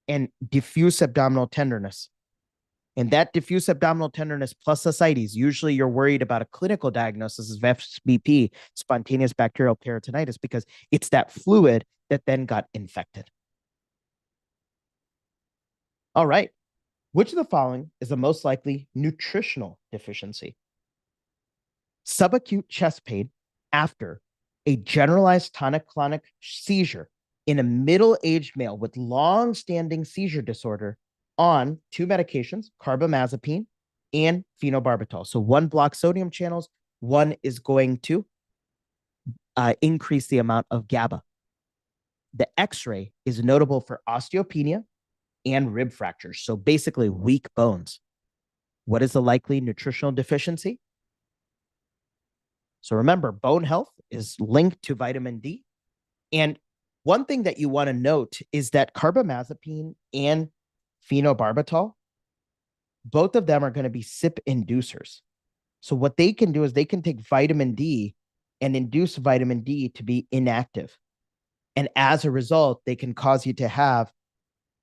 and diffuse abdominal tenderness. And that diffuse abdominal tenderness plus ascites, usually you're worried about a clinical diagnosis of SBP, spontaneous bacterial peritonitis, because it's that fluid that then got infected. All right. Which of the following is the most likely nutritional deficiency? Subacute chest pain after a generalized tonic-clonic seizure in a middle-aged male with long-standing seizure disorder on two medications, carbamazepine and phenobarbital. So one blocks sodium channels, one is going to increase the amount of GABA. The X-ray is notable for osteopenia and rib fractures, so basically weak bones. What is the likely nutritional deficiency? So remember, bone health is linked to vitamin D. And one thing that you want to note is that carbamazepine and phenobarbital, both of them are going to be CYP inducers. So what they can do is they can take vitamin D and induce vitamin D to be inactive. And as a result, they can cause you to have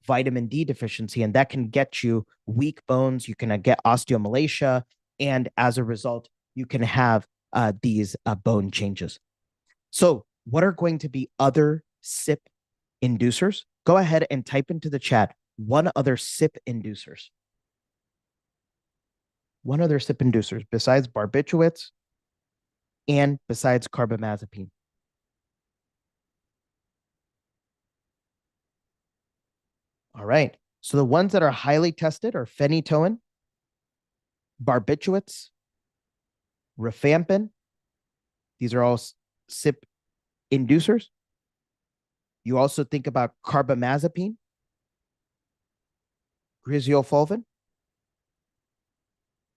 vitamin D deficiency, and that can get you weak bones. You can get osteomalacia, and as a result, you can have these bone changes. So what are going to be other CYP inducers? Go ahead and type into the chat one other CYP inducers. One other CYP inducers besides barbiturates and besides carbamazepine. All right. So the ones that are highly tested are phenytoin, barbiturates, rifampin. These are all CYP inducers. You also think about carbamazepine, griseofulvin.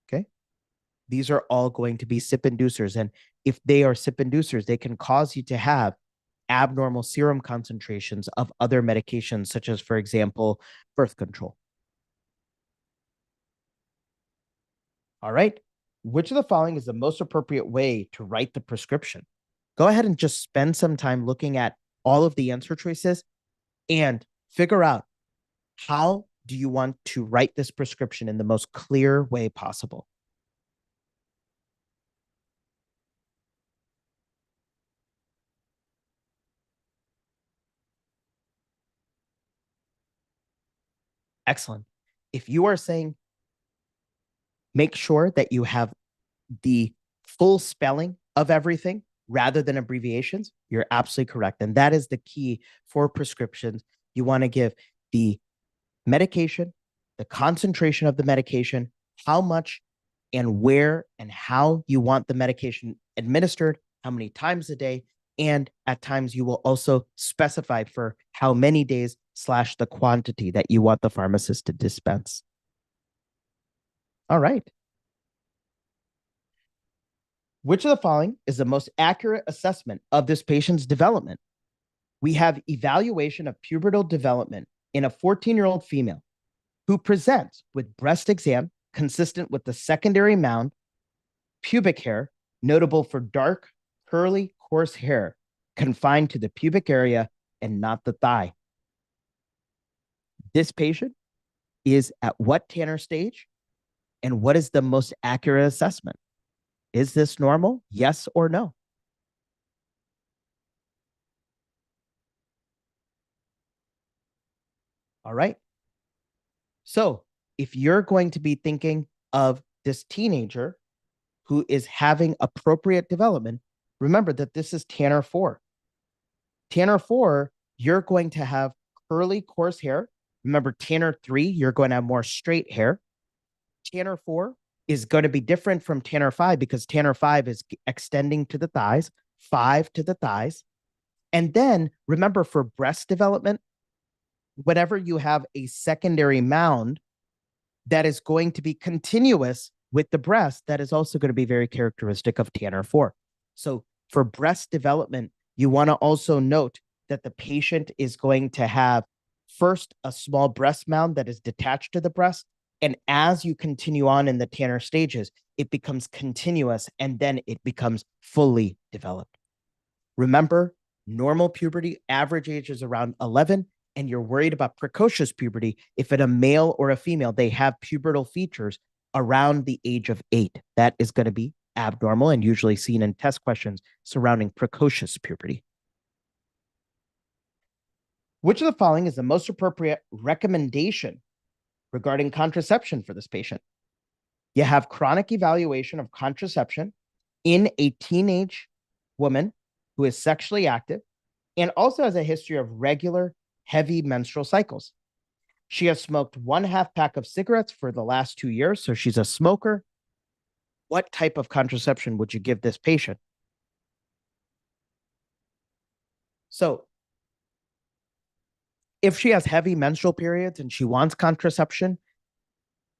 Okay. These are all going to be CYP inducers. And if they are CYP inducers, they can cause you to have abnormal serum concentrations of other medications, such as, for example, birth control. All right. Which of the following is the most appropriate way to write the prescription? Go ahead and just spend some time looking at all of the answer choices and figure out how do you want to write this prescription in the most clear way possible. Excellent. If you are saying make sure that you have the full spelling of everything rather than abbreviations, you're absolutely correct. And that is the key for prescriptions. You want to give the medication, the concentration of the medication, how much and where and how you want the medication administered, how many times a day, and at times you will also specify for how many days / the quantity that you want the pharmacist to dispense. All right. Which of the following is the most accurate assessment of this patient's development? We have evaluation of pubertal development in a 14-year-old female who presents with breast exam consistent with the secondary mound, pubic hair, notable for dark, curly, coarse hair, confined to the pubic area and not the thigh. This patient is at what Tanner stage? And what is the most accurate assessment? Is this normal? Yes or no? All right. So if you're going to be thinking of this teenager who is having appropriate development, remember that this is Tanner 4. Tanner 4, you're going to have curly, coarse hair. Remember, Tanner 3, you're going to have more straight hair. Tanner 4 is going to be different from Tanner 5 because Tanner 5 is extending to the thighs, 5 to the thighs. And then remember, for breast development, whenever you have a secondary mound that is going to be continuous with the breast, that is also going to be very characteristic of Tanner 4. So for breast development, you want to also note that the patient is going to have first a small breast mound that is detached to the breast, And as you continue on in the Tanner stages, it becomes continuous and then it becomes fully developed. Remember, normal puberty, average age is around 11, and you're worried about precocious puberty. If in a male or a female, they have pubertal features around the age of 8, that is going to be abnormal and usually seen in test questions surrounding precocious puberty. Which of the following is the most appropriate recommendation regarding contraception for this patient? You have chronic evaluation of contraception in a teenage woman who is sexually active and also has a history of regular heavy menstrual cycles. She has smoked 1/2 pack of cigarettes for the last 2 years, so she's a smoker. What type of contraception would you give this patient? So if she has heavy menstrual periods and she wants contraception,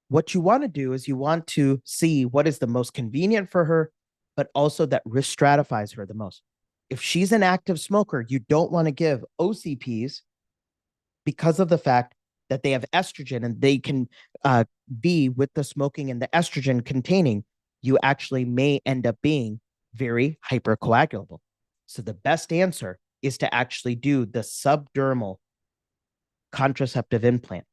what you want to do is you want to see what is the most convenient for her, but also that risk stratifies her the most. If she's an active smoker, you don't want to give OCPs because of the fact that they have estrogen and they can be with the smoking and the estrogen containing, you actually may end up being very hypercoagulable. So the best answer is to actually do the subdermal contraceptive implant.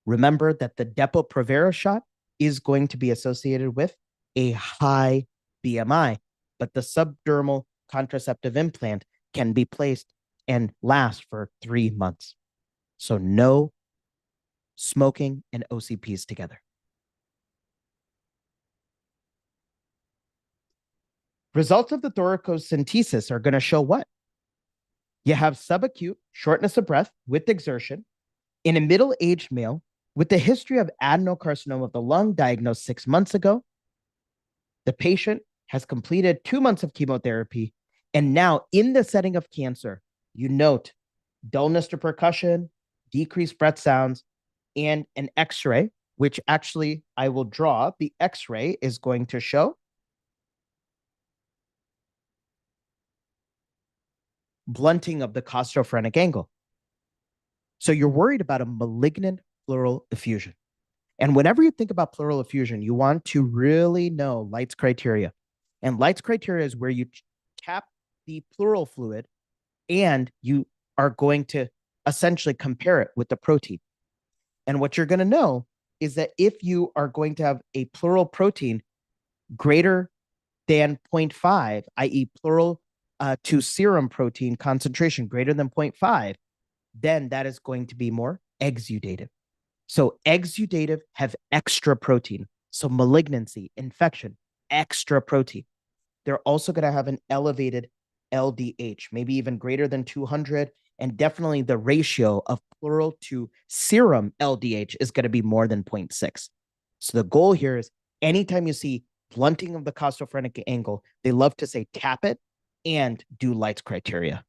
Remember that the Depo-Provera shot is going to be associated with a high BMI, but the subdermal contraceptive implant can be placed and last for 3 months. So no smoking and OCPs together. Results of the thoracocentesis are going to show what? You have subacute shortness of breath with exertion in a middle-aged male with a history of adenocarcinoma of the lung diagnosed 6 months ago. The patient has completed 2 months of chemotherapy, and now in the setting of cancer, you note dullness to percussion, decreased breath sounds, and an X-ray, which actually I will draw. The X-ray is going to show blunting of the costophrenic angle. So you're worried about a malignant pleural effusion. And whenever you think about pleural effusion, you want to really know Light's criteria. And Light's criteria is where you tap the pleural fluid and you are going to essentially compare it with the protein. And what you're going to know is that if you are going to have a pleural protein greater than 0.5, i.e. pleural to serum protein concentration greater than 0.5, then that is going to be more exudative. So exudative have extra protein. So malignancy, infection, extra protein. They're also going to have an elevated LDH, maybe even greater than 200. And definitely the ratio of pleural to serum LDH is going to be more than 0.6. So the goal here is anytime you see blunting of the costophrenic angle, they love to say tap it and do Light's criteria.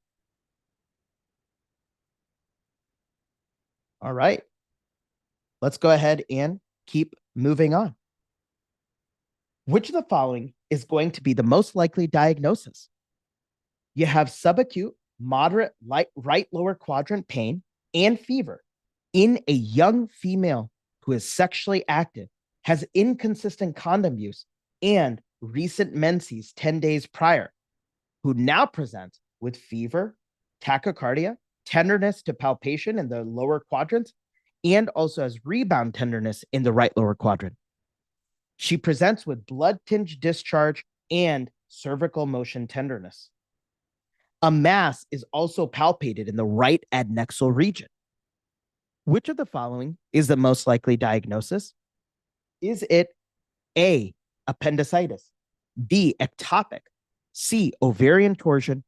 All right. Let's go ahead and keep moving on. Which of the following is going to be the most likely diagnosis? You have subacute, moderate right lower quadrant pain and fever in a young female who is sexually active, has inconsistent condom use, and recent menses 10 days prior, who now presents with fever, tachycardia, tenderness to palpation in the lower quadrants, and also has rebound tenderness in the right lower quadrant. She presents with blood-tinged discharge and cervical motion tenderness. A mass is also palpated in the right adnexal region. Which of the following is the most likely diagnosis? Is it A, appendicitis, B, ectopic, C, ovarian torsion,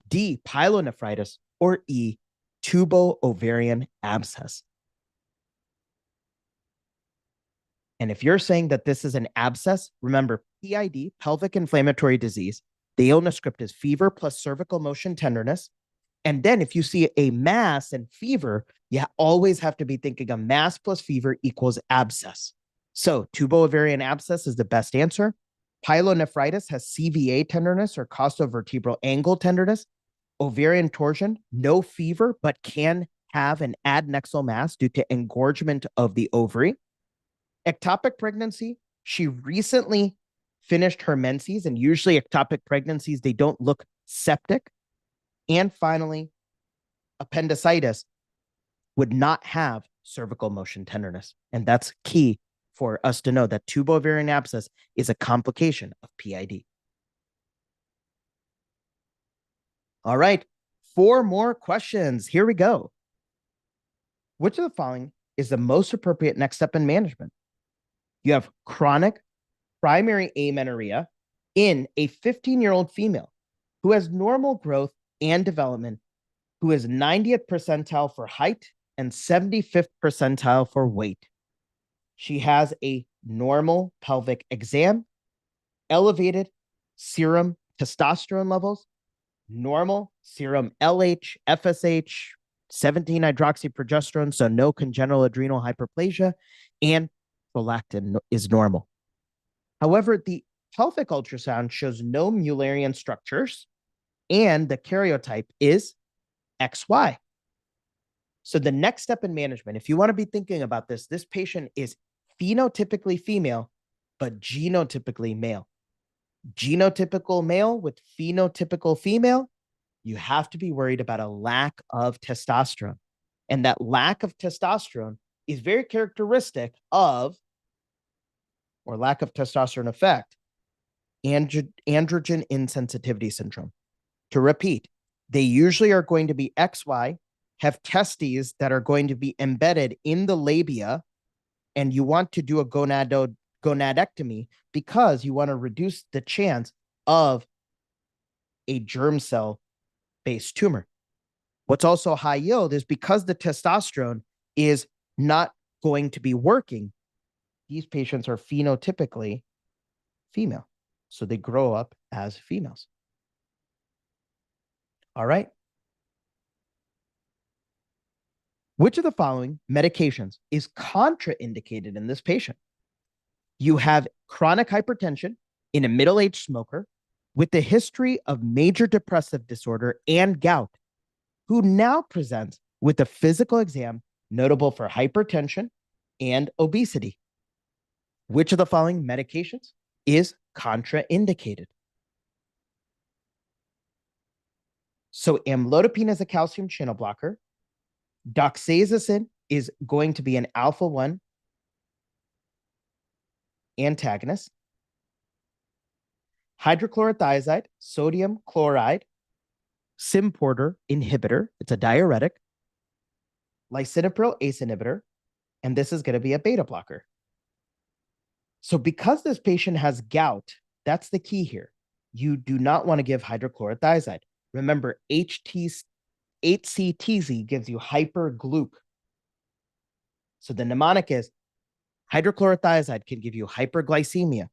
D, pyelonephritis, or E, tubo-ovarian abscess? And if you're saying that this is an abscess, remember PID, pelvic inflammatory disease, the illness script is fever plus cervical motion tenderness. And then if you see a mass and fever, you always have to be thinking a mass plus fever equals abscess. So tubo-ovarian abscess is the best answer. Pyelonephritis has CVA tenderness or costovertebral angle tenderness. Ovarian torsion, no fever, but can have an adnexal mass due to engorgement of the ovary. Ectopic pregnancy, she recently finished her menses, and usually ectopic pregnancies, they don't look septic. And finally, appendicitis would not have cervical motion tenderness. And that's key for us to know that tubo-ovarian abscess is a complication of PID. All right, 4 more questions. Here we go. Which of the following is the most appropriate next step in management? You have chronic primary amenorrhea in a 15-year-old female who has normal growth and development, who is 90th percentile for height and 75th percentile for weight. She has a normal pelvic exam, elevated serum testosterone levels, normal serum LH, FSH, 17-hydroxyprogesterone, so no congenital adrenal hyperplasia, and prolactin is normal. However, the pelvic ultrasound shows no Mullerian structures, and the karyotype is XY. So the next step in management, if you want to be thinking about this, this patient is phenotypically female, but genotypically male. Genotypical male with phenotypical female, you have to be worried about a lack of testosterone. And that lack of testosterone is very characteristic of, or lack of testosterone effect, androgen insensitivity syndrome. To repeat, they usually are going to be XY, have testes that are going to be embedded in the labia, and you want to do a gonadectomy because you want to reduce the chance of a germ cell-based tumor. What's also high yield is because the testosterone is not going to be working, these patients are phenotypically female. So they grow up as females. All right. Which of the following medications is contraindicated in this patient? You have chronic hypertension in a middle-aged smoker with a history of major depressive disorder and gout, who now presents with a physical exam notable for hypertension and obesity. Which of the following medications is contraindicated? So amlodipine is a calcium channel blocker. Doxazosin is going to be an alpha-1 antagonist. Hydrochlorothiazide, sodium chloride, symporter inhibitor. It's a diuretic. Lisinopril ACE inhibitor. And this is going to be a beta blocker. So because this patient has gout, that's the key here. You do not want to give hydrochlorothiazide. Remember, HCTZ gives you hypergluc. So the mnemonic is hydrochlorothiazide can give you hyperglycemia,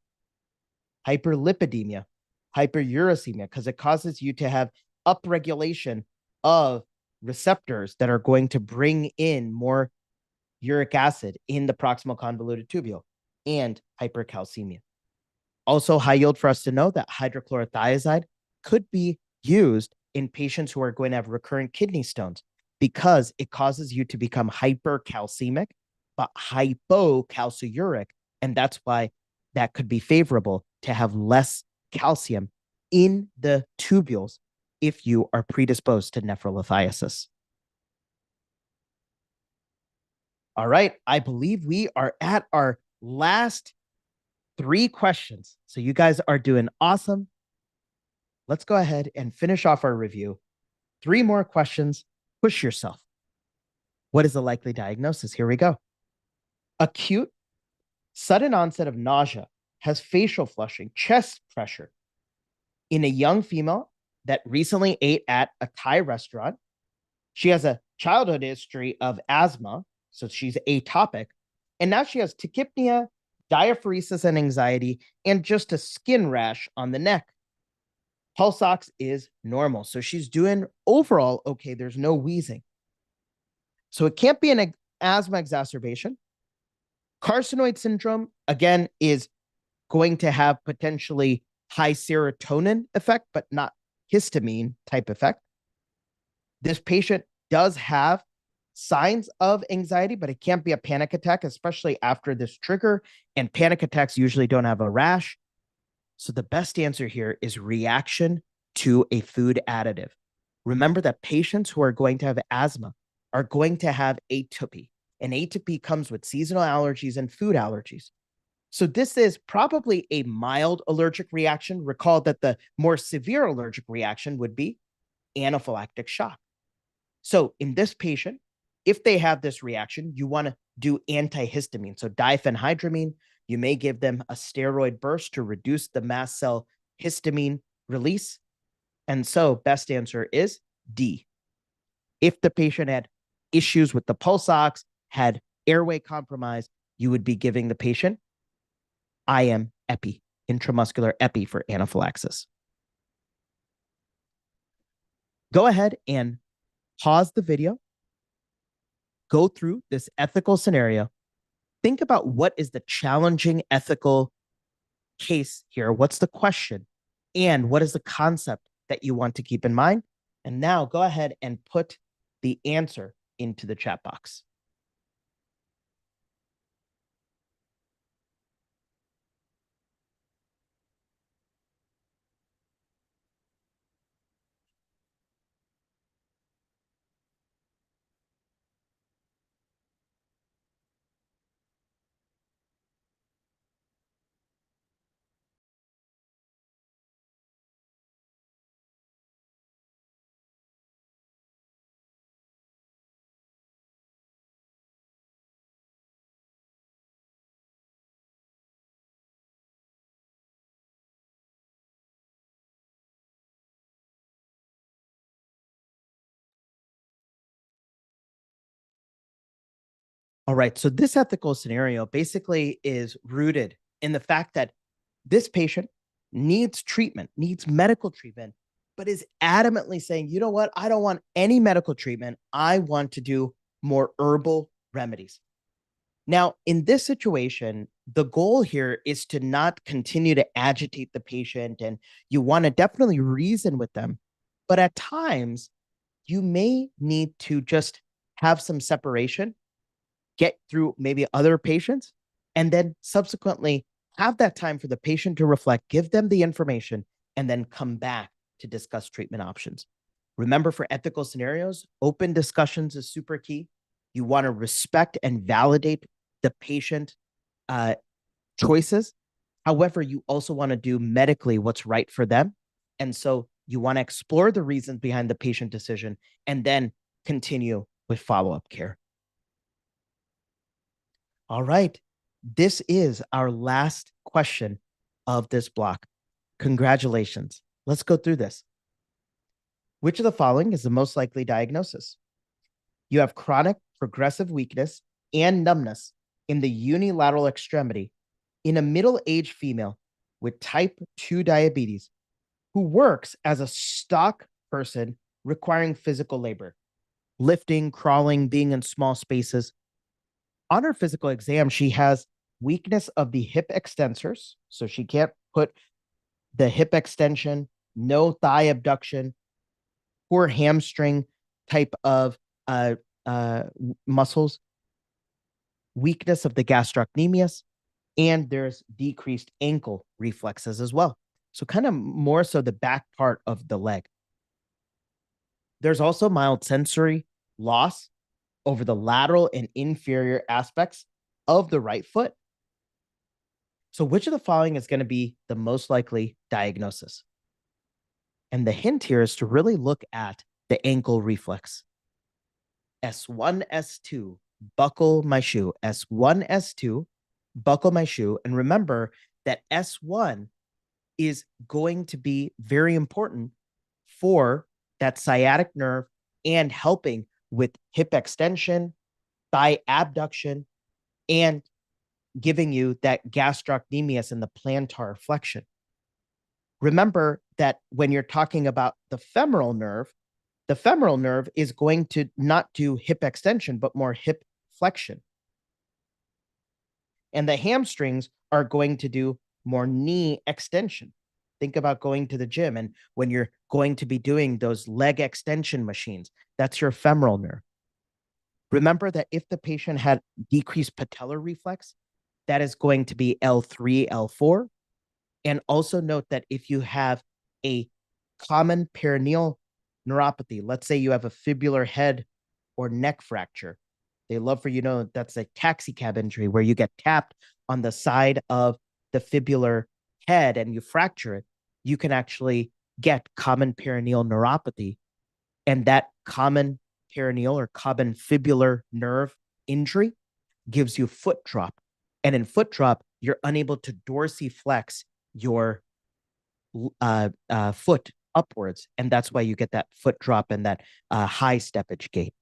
hyperlipidemia, hyperuricemia, because it causes you to have upregulation of receptors that are going to bring in more uric acid in the proximal convoluted tubule, and hypercalcemia. Also high yield for us to know that hydrochlorothiazide could be used in patients who are going to have recurrent kidney stones because it causes you to become hypercalcemic, but hypocalciuric. And that's why that could be favorable to have less calcium in the tubules if you are predisposed to nephrolithiasis. All right, I believe we are at our last 3 questions. So you guys are doing awesome. Let's go ahead and finish off our review. 3 more questions. Push yourself. What is the likely diagnosis? Here we go. Acute, sudden onset of nausea, has facial flushing, chest pressure in a young female that recently ate at a Thai restaurant. She has a childhood history of asthma, so she's atopic. And now she has tachypnea, diaphoresis and anxiety, and just a skin rash on the neck. Pulse ox is normal. So she's doing overall okay. There's no wheezing. So it can't be an asthma exacerbation. Carcinoid syndrome, again, is going to have potentially high serotonin effect, but not histamine type effect. This patient does have signs of anxiety, but it can't be a panic attack, especially after this trigger. And panic attacks usually don't have a rash. So the best answer here is reaction to a food additive. Remember that patients who are going to have asthma are going to have atopy. And atopy comes with seasonal allergies and food allergies. So this is probably a mild allergic reaction. Recall that the more severe allergic reaction would be anaphylactic shock. So in this patient, if they have this reaction, you want to do antihistamine. So diphenhydramine, you may give them a steroid burst to reduce the mast cell histamine release. And so best answer is D. If the patient had issues with the pulse ox, had airway compromise, you would be giving the patient IM epi, intramuscular epi for anaphylaxis. Go ahead and pause the video, go through this ethical scenario, think about what is the challenging ethical case here, what's the question, and what is the concept that you want to keep in mind. And now go ahead and put the answer into the chat box. All right, so this ethical scenario basically is rooted in the fact that this patient needs treatment, needs medical treatment, but is adamantly saying, you know what, I don't want any medical treatment. I want to do more herbal remedies. Now, in this situation, the goal here is to not continue to agitate the patient, and you want to definitely reason with them. But at times, you may need to just have some separation, get through maybe other patients, and then subsequently have that time for the patient to reflect, give them the information, and then come back to discuss treatment options. Remember, for ethical scenarios, open discussions is super key. You want to respect and validate the patient choices. However, you also want to do medically what's right for them. And so you want to explore the reasons behind the patient decision and then continue with follow-up care. All right. This is our last question of this block. Congratulations. Let's go through this. Which of the following is the most likely diagnosis? You have chronic progressive weakness and numbness in the unilateral extremity in a middle-aged female with type 2 diabetes who works as a stock person requiring physical labor, lifting, crawling, being in small spaces. On her physical exam, she has weakness of the hip extensors, so she can't put the hip extension, no thigh abduction, poor hamstring type of muscles, weakness of the gastrocnemius, and there's decreased ankle reflexes as well. So kind of more so the back part of the leg. There's also mild sensory loss over the lateral and inferior aspects of the right foot. So which of the following is going to be the most likely diagnosis? And the hint here is to really look at the ankle reflex. S1, S2, buckle my shoe. S1, S2, buckle my shoe. And remember that S1 is going to be very important for that sciatic nerve and helping with hip extension, thigh abduction, and giving you that gastrocnemius and the plantar flexion. Remember that when you're talking about the femoral nerve is going to not do hip extension, but more hip flexion. And the hamstrings are going to do more knee extension. Think about going to the gym, and when you're going to be doing those leg extension machines, that's your femoral nerve. Remember that if the patient had decreased patellar reflex, that is going to be L3, L4. And also note that if you have a common perineal neuropathy, let's say you have a fibular head or neck fracture, they love for you to know that's a taxi cab injury where you get tapped on the side of the fibular head and you fracture it, you can actually get common perineal neuropathy. And that common perineal or common fibular nerve injury gives you foot drop. And in foot drop, you're unable to dorsiflex your foot upwards. And that's why you get that foot drop and that high steppage gait.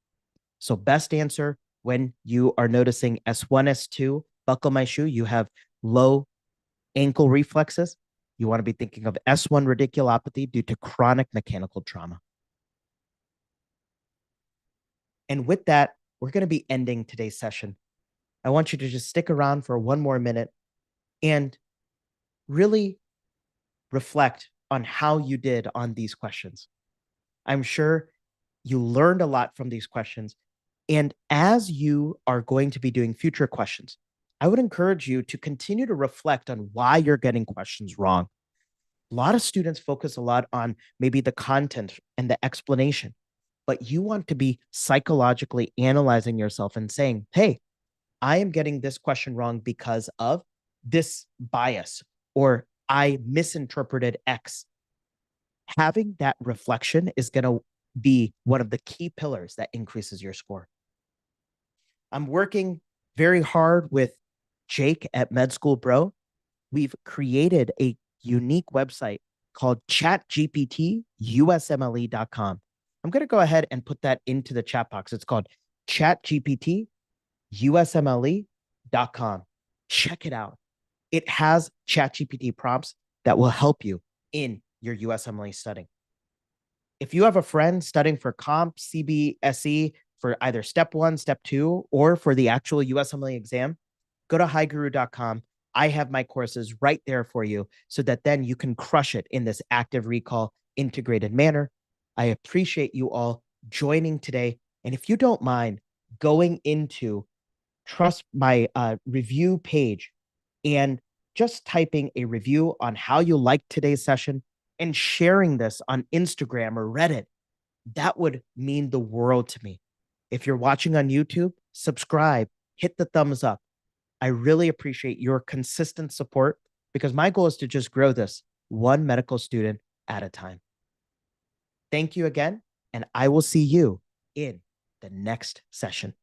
So best answer when you are noticing S1, S2, buckle my shoe, you have low ankle reflexes. You want to be thinking of S1 radiculopathy due to chronic mechanical trauma. And with that, we're going to be ending today's session. I want you to just stick around for one more minute and really reflect on how you did on these questions. I'm sure you learned a lot from these questions. And as you are going to be doing future questions, I would encourage you to continue to reflect on why you're getting questions wrong. A lot of students focus a lot on maybe the content and the explanation, but you want to be psychologically analyzing yourself and saying, hey, I am getting this question wrong because of this bias, or I misinterpreted X. Having that reflection is going to be one of the key pillars that increases your score. I'm working very hard with Jake at Med School Bro. We've created a unique website called chatgpt-usmle.com. I'm going to go ahead and put that into the chat box. It's called chatgpt-usmle.com. Check it out. It has ChatGPT prompts that will help you in your USMLE studying. If you have a friend studying for comp, CBSE, for either step 1, step 2, or for the actual USMLE exam, go to HyGuru.com. I have my courses right there for you so that then you can crush it in this active recall integrated manner. I appreciate you all joining today. And if you don't mind going into trust my review page and just typing a review on how you liked today's session and sharing this on Instagram or Reddit, that would mean the world to me. If you're watching on YouTube, subscribe, hit the thumbs up. I really appreciate your consistent support because my goal is to just grow this one medical student at a time. Thank you again, and I will see you in the next session.